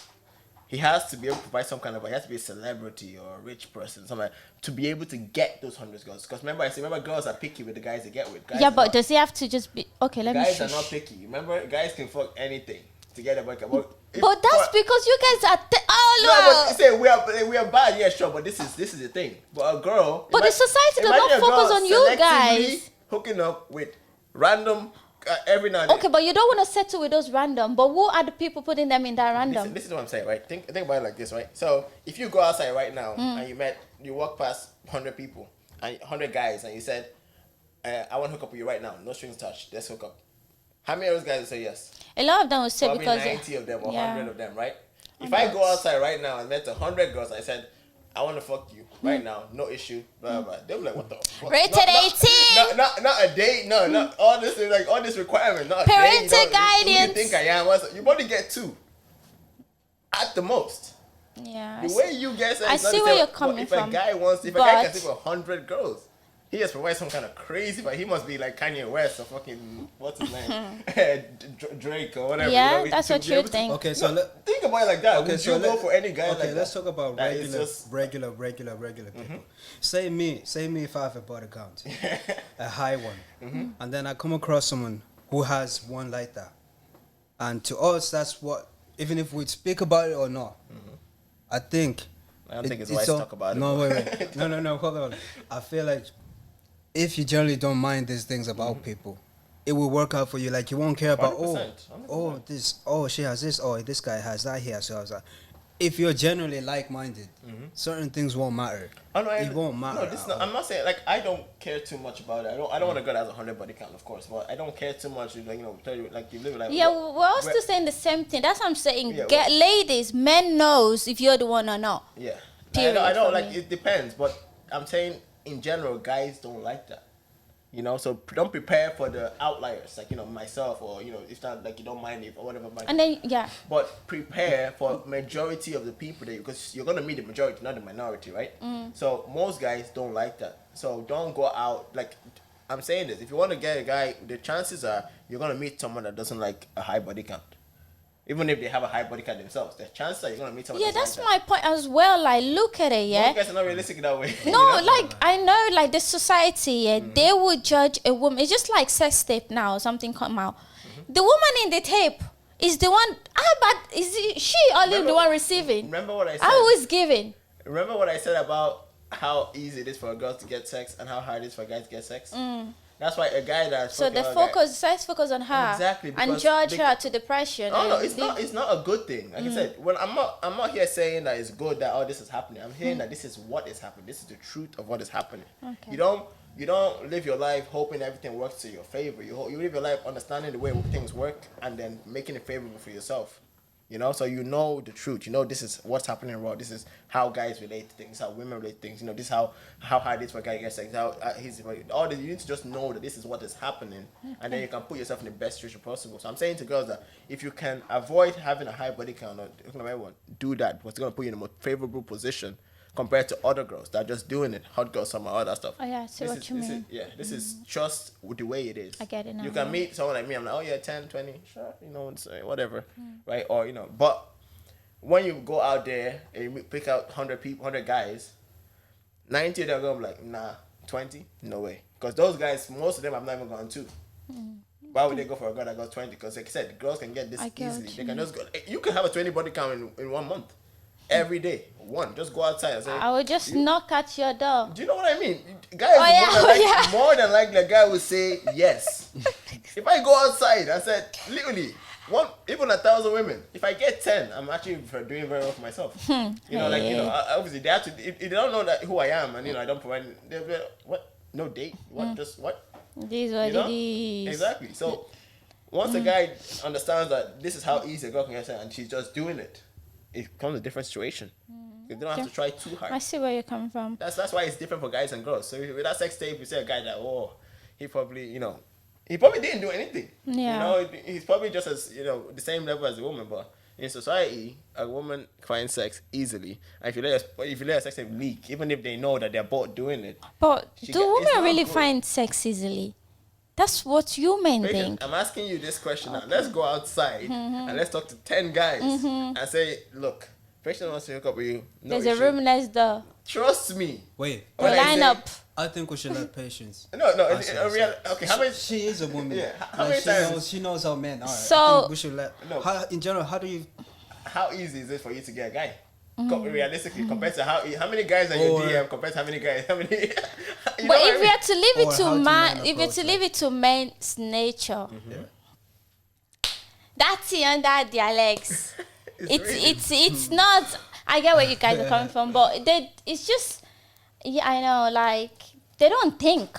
he has to be able to provide some kind of. He has to be a celebrity or a rich person, something to be able to get those 100 girls. Because remember, girls are picky with the guys they get with. Guys Yeah, are but not- does he have to just be okay? Let me. guys are Shush. not picky. Remember, guys can fuck anything to get a boycott. But that's because you guys are. no, but say we are bad, yeah, sure. But this is the thing. But a girl. But the society does not imagine a girl focus on you selectively guys. hooking up with random every now and then. Okay, but you don't want to settle with those random. But who are the people putting them in that random? This is what I'm saying, right? Think about it like this, right? So if you go outside right now and you walk past 100 people and 100 guys and you said, I want to hook up with you right now, no strings attached, let's hook up. How many of those guys will say yes? A lot of them will say Probably because 90 of them or yeah. 100 of them, right? If I go outside right now and met 100 girls, I said, I want to fuck you right now, no issue, blah, blah, blah. They'll be like, what the fuck? Rated Not 18. not a date, no, not all this, like all this requirement, not a date. Parental You know, who guidance. you think I am? You probably get 2 at the most. Yeah. The way you guys I see where you're coming if from, a guy if a guy can but- sleep with 100 girls, he has provided some kind of crazy, but he must be like Kanye West or fucking what's his name, Drake or whatever. Yeah, you know, that's to what be you able to- think. okay. So Think about it like that. Okay, Would so you go let- for any guy like that? let's talk about That is regular just- people. Say me if I have a body count, a high one, and then I come across someone who has one like that, and to us that's what, even if we speak about it or not, I think. I don't think it's wise to talk about it. No, wait. No, hold on. I feel like if you generally don't mind these things about people, it will work out for you. Like you won't care about 100%. she has this, this guy has that, he has that. If you're generally like-minded, certain things won't matter. Oh, no, It won't matter. No, I'm not saying like I don't care too much about it. I don't want to go as a 100 body count, of course, but I don't care too much. Like tell you like you live like Yeah, we're all still saying the same thing. That's what I'm saying. Yeah, Get ladies, men knows if you're the one or not. Yeah. Period I know for like me. it depends, but I'm saying in general, guys don't like that. You know, so don't prepare for the outliers, like myself, or if not like you don't mind it or whatever. And then yeah, But prepare for majority of the people that because you're gonna meet the majority, not the minority, right? So most guys don't like that. So don't go out like I'm saying this. If you want to get a guy, the chances are you're gonna meet someone that doesn't like a high body count. Even if they have a high body count themselves, the chances are you're gonna meet someone. yeah, that that's doesn't like my point as well. Like, look at it, yeah. Most guys are not realistic that way. No, like I know, like the society, yeah, they would judge a woman. It's just like sex tape now. Something come out, the woman in the tape is the one. But is she only the one receiving? Remember what I said? I was giving. Remember what I said about how easy it is for a girl to get sex and how hard it is for a guy to get sex. That's why a guy that's So the focus, let's focus on her. Exactly, And because judge her to depression. Oh no, it's not a good thing. Like I said, when I'm not here saying that it's good that all this is happening. I'm hearing that this is what is happening. This is the truth of what is happening. Okay. You don't live your life hoping everything works to your favor. You live your life understanding the way things work and then making it favorable for yourself. You know, so you know the truth. You know this is what's happening raw. This is how guys relate to things, how women relate to things. You know, this is how hard it is for a guy to get sex. How all this, you need to just know that this is what is happening, and then you can put yourself in the best situation possible. So I'm saying to girls that if you can avoid having a high body count, or do that. What's going to put you in a more favorable position compared to other girls that are just doing it, hot girls, summer, all that stuff. Oh yeah, I see what you mean. This is just the way it is. I get it now. You can meet someone like me, I'm like, oh yeah, 10, 20, sure, you know, it's, whatever, right? Or, you know, but when you go out there and you pick out 100 people, 100 guys, 90 of them are going to be like, nah, 20, no way. Because those guys, most of them have not even gone to. Why would they go for a girl that got 20? Because like I said, girls can get this easily. They can just go, you can have a 20 body count in 1 month. Every day, just go outside and say. I would just knock at your door. Do you know what I mean? Guys, more than likely, the guy will say yes. If I go outside, I said literally even 1,000 women. If I get 10, I'm actually doing very well for myself. You know, like obviously they have to. If they don't know that who I am, and I don't provide. They'll be like, what? No date? What? Just what? This is what it is. Exactly. So once a guy understands that this is how easy a girl can get sex, and she's just doing it. It becomes a different situation. You don't have to try too hard. I see where you're coming from. That's why it's different for guys and girls. So with that sex tape, you see a guy that, he probably, he probably didn't do anything. Yeah. He's probably just as, the same level as a woman. But in society, a woman finds sex easily. And if you let a sex tape leak, even if they know that they're both doing it. But do women really find sex easily? That's what you men think. I'm asking you this question now. Let's go outside and let's talk to 10 guys and say, look, person wants to hook up with you. No There's a room next door. Trust me. Wait. Line up. I think we should let patience. No. Okay, how many? She is a woman. Yeah. How many times? She knows how men are. So I think we should let. No. In general, how easy is it for you to get a guy? Realistically, compared to how many guys are your DM compared to how many guys? But if we are to leave it to man, if we are to leave it to men's nature, that's under their legs. It's not. I get where you guys are coming from, but it's just. Yeah, I know. Like they don't think.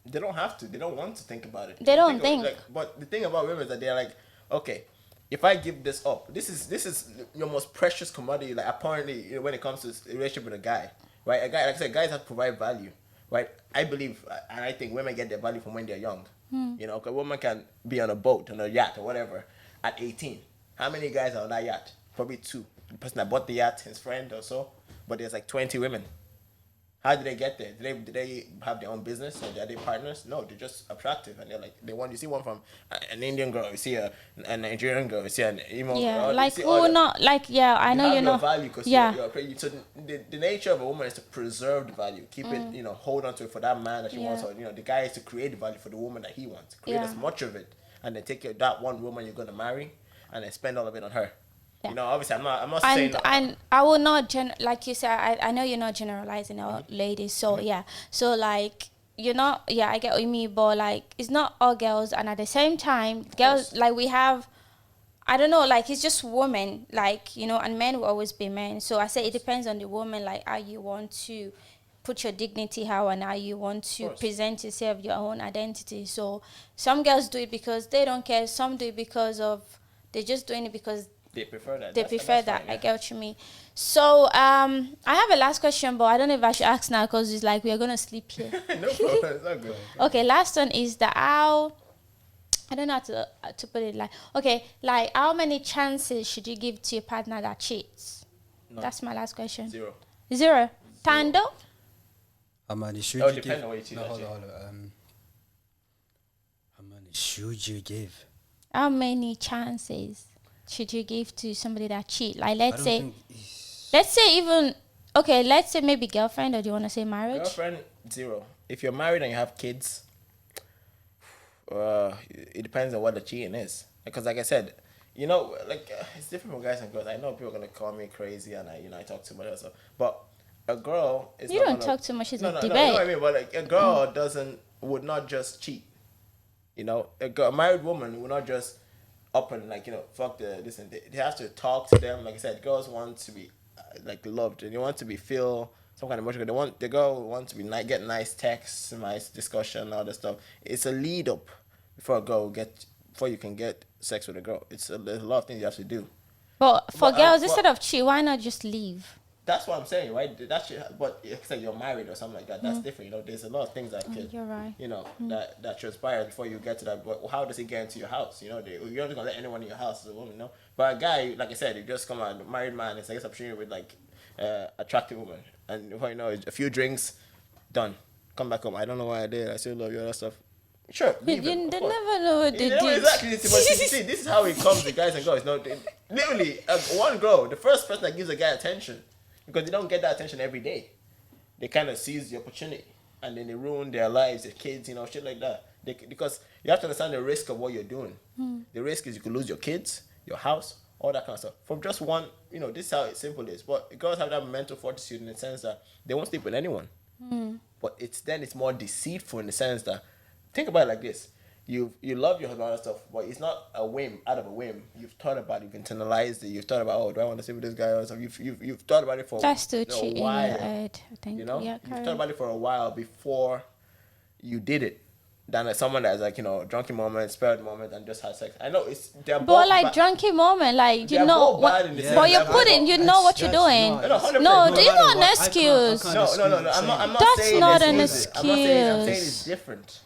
They don't have to. They don't want to think about it. They don't think. But the thing about women is that they're like, okay, if I give this up, this is your most precious commodity. Like apparently, when it comes to a relationship with a guy, right? A guy, like I said, guys have to provide value, right? I believe, and I think women get their value from when they're young. A woman can be on a boat, on a yacht, or whatever, at 18. How many guys are on that yacht? Probably 2. The person that bought the yacht, his friend or so. But there's like 20 women. How did they get there? Did they have their own business or are they partners? No, they're just attractive and they're like you see one from an Indian girl, you see a Nigerian girl, you see an emo girl. I know you're not value because so the nature of a woman is to preserve the value, keep it, hold on to it for that man that she wants, or the guy is to create the value for the woman that he wants, create as much of it, and then take that one woman you're gonna marry and then spend all of it on her. Yeah. Obviously, I'm not saying that. And I will not like you said. I know you're not generalizing all ladies. So so like I get what you mean. But like it's not all girls, and at the same time, girls like we have. I don't know. Like it's just women. Like and men will always be men. So I say it depends on the woman. Like how you want to put your dignity, and how you want to present yourself, your own identity. So some girls do it because they don't care. Some do it because they're just doing it because. They prefer that. Fine, I get what you mean. So I have a last question, but I don't know if I should ask now because it's like we are going to sleep here. No problem. It's not good. Okay, last one is how... I don't know how to put it like... Okay, like how many chances should you give to your partner that cheats? No. That's my last question. 0. 0. Thando? How many should you give? Depends on what you cheat. Hold on. How many should you give? How many chances should you give to somebody that cheat? Like let's say maybe girlfriend, or do you want to say marriage? Girlfriend, 0. If you're married and you have kids, it depends on what the cheating is. Because like I said, it's different for guys and girls. I know people are gonna call me crazy and I talk too much, but a girl is You not don't gonna, talk too much. It's no, a no, no, debate. you know what I mean? But like a girl would not just cheat. You know, a married woman would not just up and like, you know, fuck this and they have to talk to them. Like I said, girls want to be like loved and they want to be feel some kind of emotion. The girl wants to be get nice texts, nice discussion, all that stuff. It's a lead up before you can get sex with a girl. There's a lot of things you have to do. But for girls, but instead of cheat, why not just leave? That's what I'm saying, right? But if like you're married or something like that, that's different. You know, there's a lot of things that could, You're right. you know, that transpire before you get to that. But how does it get into your house? You know, you're not gonna let anyone in your house as a woman, you know. But a guy, like I said, you just come out, a married man, it's like an opportunity with like attractive woman, and before you know, a few drinks, done. Come back home. I don't know why I did. I still love you, all that stuff. Sure, They never know what they did. Exactly. But see, this is how it comes to guys and girls. No, literally, one girl, the first person that gives a guy attention, because they don't get that attention every day, they kind of seize the opportunity, and then they ruin their lives, their kids, you know, shit like that. Because you have to understand the risk of what you're doing. The risk is you could lose your kids, your house, all that kind of stuff from just one. You know, this is how simple it is. But girls have that mental fortitude in the sense that they won't sleep with anyone. But it's more deceitful in the sense that, think about it like this: you love your husband and stuff, but it's not a whim out of a whim. You've thought about it, you've internalized it. You've thought about, oh, do I want to stay with this guy or something? You've thought about it for That's still a cheating in while. your head, I think. You know, Yeah, you've thought about it for a while before you did it. Than someone that's like, you know, drunken moment, spared moment, and just had sex. I know they're both But like drunky moment, like you They're know both what, bad in the but sense you're that- putting, you know what you're doing. No, 100%. No, No this is matter not an what, I excuse. can't No. dispute I'm not That's saying not it's an easy. I'm not saying. I'm saying excuse. it's different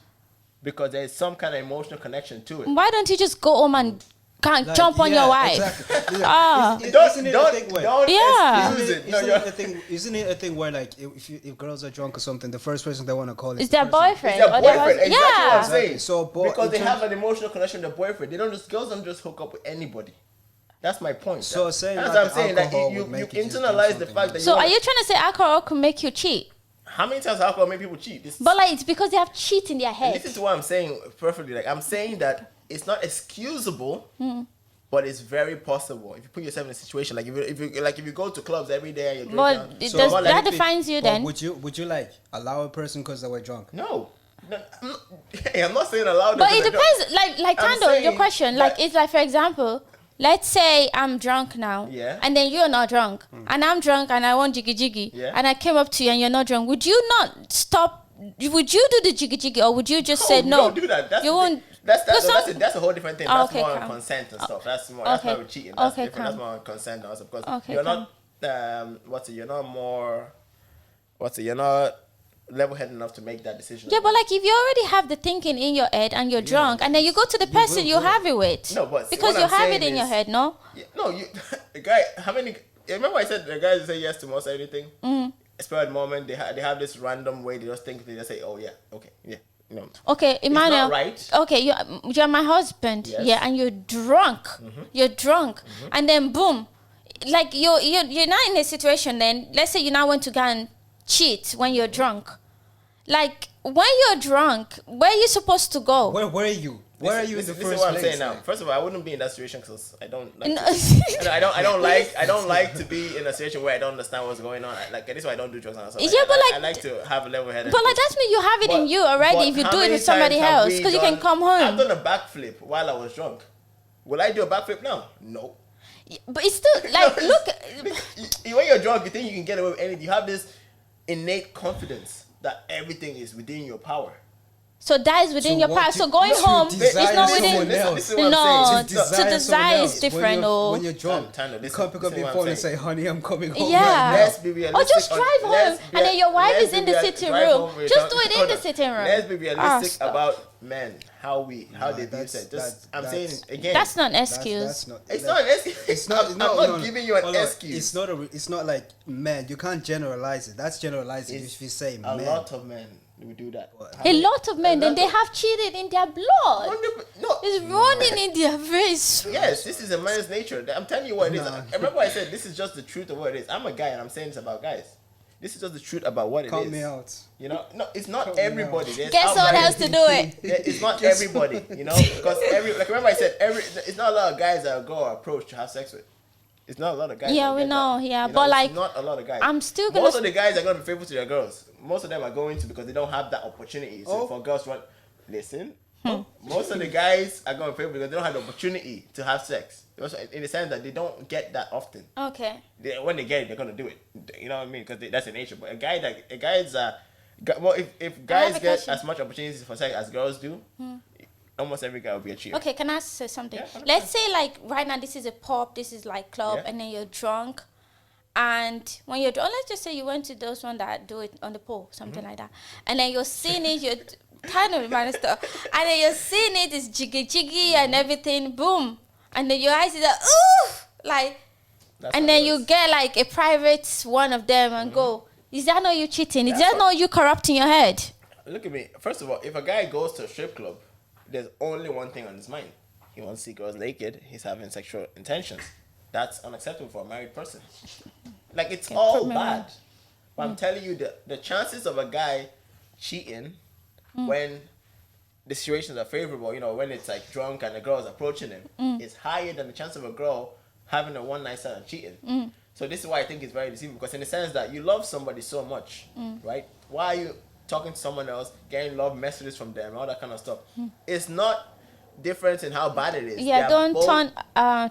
because there's some kind of emotional connection to it. Why don't you just go home and can't Like, jump on yeah, your wife? Exactly. Ah. Isn't it a thing where? Yeah. excuse it. No, Isn't it a thing where like if girls are drunk or something, the first person they want to call Is their the person. boyfriend? It's their or their boyfriend. husband? Exactly what I'm Yeah. saying. So, but because in they terms- have an emotional connection with their boyfriend. Girls don't just hook up with anybody. That's my point. So saying that's like what I'm the saying. That alcohol you would make you just do internalize the something fact that else. So you are wanna- you trying to say alcohol could make you cheat? How many times alcohol make people cheat? But like it's because they have cheat in their head. Listen to what I'm saying perfectly. Like I'm saying that it's not excusable, but it's very possible if you put yourself in a situation like if you go to clubs every day and you're drinking. But So does what, that like, defines you but then? would you like allow a person because they were drunk? No, I'm not saying allowed. But it depends. Like I'm Thando, your saying question. that- Like it's like, for example, let's say I'm drunk now, Yeah. and then you're not drunk, and I'm drunk and I want jiggy jiggy, Yeah. and I came up to you and you're not drunk. Would you not stop? Would you do the jiggy jiggy, or would you just say no? Don't do that. That's you the won't. thing. That's Because that's a whole different thing. Oh, That's okay, more on calm. consent and stuff. That's more. That's Okay. why we're cheating. That's Okay, different. That's calm. more on consent and stuff. Because Okay, you're calm. not. You're not more. You're not level-headed enough to make that decision. Yeah, but like if you already have the thinking in your head and you're drunk, and then you go to the person you will. have it with, No, but see, because what you I'm have saying it in your is- head, no? Yeah, no, you. The guy. How many? Remember I said the guys say yes to most everything. Spurred moment. They have this random way. They just think. They just say, "Oh yeah, okay, yeah." No. Okay, Emmanuel. not right. Okay, you're my husband. Yes. Yeah, and you're drunk. You're drunk, and then boom, like you're not in a situation. Then let's say you now want to go and cheat when you're drunk. Like when you're drunk, where are you supposed to go? Where were you? Where are you in the This first is what I'm place? saying now. Like? First of all, I wouldn't be in that situation because I don't like. No. I don't like to be in a situation where I don't understand what's going on. Like this is why I don't do drugs and stuff. Yeah, but I like- like to have a level headed. But like that means you have it in you already. If you do it with somebody else, because you can come I've home. done a backflip while I was drunk. Will I do a backflip now? No. But it's still like look. When you're drunk, you think you can get away with anything. You have this innate confidence that everything is within your power. So that is within So your what power. do- So going to home desire is not someone within. else. This is what I'm No, saying. to someone desire is else. different. When you're drunk, Tando, you listen- can't pick up listen your what phone I'm and say, saying. "Honey, I'm coming home." Yeah. Let's be Or realistic. just drive home and then your wife is in the sitting room. Just do it in the sitting room. Let's be realistic stop. about men. How they view that's- sex. that- I'm saying that's- again. That's not an That's excuse. not. It's not an excuse. It's not. I'm no, not no, giving you an hold on. excuse. It's not like man. You can't generalize it. That's generalizing It's if you say a man. lot of men will do that. A lot of men, then they lot of- have cheated in their blood. 100%. No. It's running in their veins. Yes, this is a man's nature. I'm telling you what it is. Nah. Remember I said this is just the truth of what it is. I'm a guy and I'm saying this about guys. This is just the truth about what it is. Call me out. You know, no, it's not Cut me everybody. out. There's Guess someone outliers. else to do it. It's not everybody, you know, because remember I said it's not a lot of guys that a girl approach to have sex with. It's not a lot of guys. Yeah, that we get know. that. Yeah, You but it's like, not a lot of guys. I'm still gonna. Most of the guys are gonna be faithful to their girls. Most of them are going to because they don't have that opportunity. So for girls, what? Listen. Most of the guys are going to faithful because they don't have the opportunity to have sex. In the sense that they don't get that often. Okay. When they get it, they're gonna do it. You know what I mean? Because that's the nature. But if guys get as much opportunities for sex as girls do, almost every guy will be a cheater. Okay, can I say something? Yeah, Let's say like right now this is a pub, this is like club, and then you're drunk, and when you're drunk, let's just say you went to those one that do it on the pole, something like that, and then you're seeing it, you're kind of reminded stuff, and then you're seeing it, it's jiggy and everything, boom, and then your eyes is like ooh, like, That's and how then it you works. get like a private one of them and go. Is that not you cheating? Is that not you corrupting your head? Look at me. First of all, if a guy goes to a strip club, there's only one thing on his mind. He wants to see girls naked. He's having sexual intentions. That's unacceptable for a married person. Like, it's all bad. But I'm telling you, the chances of a guy cheating when the situations are favorable, you know, when it's like drunk and the girl is approaching him, is higher than the chance of a girl having a one night stand and cheating. So this is why I think it's very deceiving, because in the sense that you love somebody so much, right? Why are you talking to someone else, getting love messages from them, all that kind of stuff? It's not different in how bad it is. Yeah, don't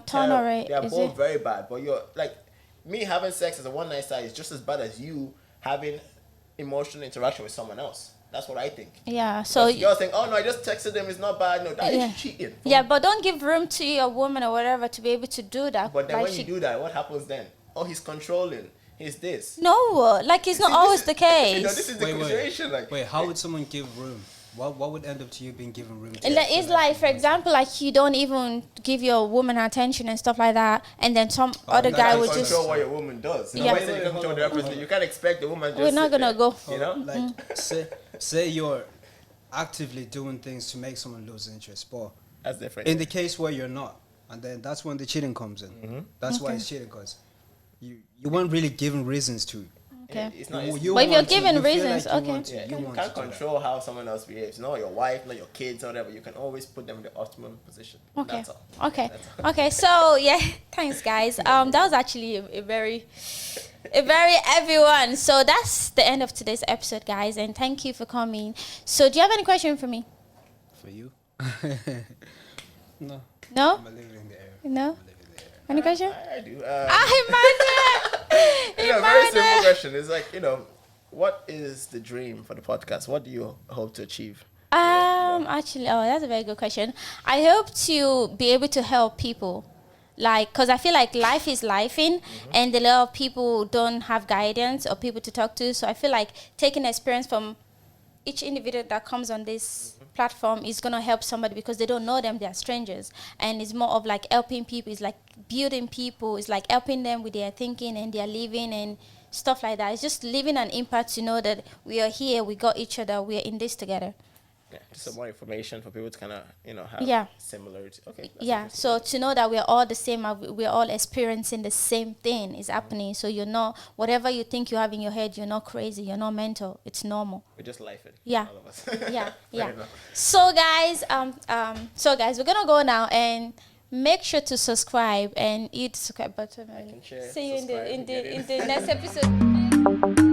tolerate. They are Is both it? very bad. But you're like, me having sex as a one night stand is just as bad as you having emotional interaction with someone else. That's what I think. Yeah, so Girls think, oh no, I just texted them, it's not bad. No, that is cheating. yeah, but don't give room to your woman or whatever to be able to do that. But then like when you do that, what happens then? Oh, he's controlling. He's this. no, like it's not See, always this the is- case. You know, this is the situation. Like, Wait, how would someone give room? What would end up to you being given room? To It's like, for example, like you don't even give your woman attention and stuff like that, and then some other you guy can't would control just. what your woman does. Yeah. Yeah. When you can control the other person, you can't expect the woman just We're not sit gonna there, go. You know? like say you're actively doing things to make someone lose interest, but That's different. in the case where you're not, and then that's when the cheating comes in. That's why it's cheating, because you weren't really given reasons to. Okay. It's not. You It's, But if you're want to- given you feel reasons, like you okay. want to- yeah, you you want can't to do that. control how someone else behaves. Not your wife, not your kids, or whatever. You can always put them in the optimum position. Okay. That's all. Okay. That's all. Okay. So yeah, thanks guys. That was actually a very heavy one. So that's the end of today's episode, guys, and thank you for coming. So do you have any question for me? For you? No. No? I'm living in the air. No? I'm living in the air. Any question? I do. Emmanuel! You know, very simple question. It's like, you know, what is the dream for the podcast? What do you hope to achieve? Actually, that's a very good question. I hope to be able to help people, like, cause I feel like life is lifing, and a lot of people don't have guidance or people to talk to. So I feel like taking experience from each individual that comes on this platform is gonna help somebody, because they don't know them, they are strangers, and it's more of like helping people. It's like building people. It's like helping them with their thinking and their living and stuff like that. It's just leaving an impact to know that we are here, we got each other, we are in this together. Yeah, just some more information for people to kind of, you know, have Yeah. similarity. Okay. that's Yeah, interesting. so to know that we're all the same, we're all experiencing the same thing is happening. So you're not, whatever you think you have in your head, you're not crazy, you're not mental, it's normal. We're just lifing. Yeah. All of us. Yeah, yeah. Fair enough. So guys, we're gonna go now and make sure to subscribe and hit the subscribe button. Like and share, See you in subscribe, the get in the next episode.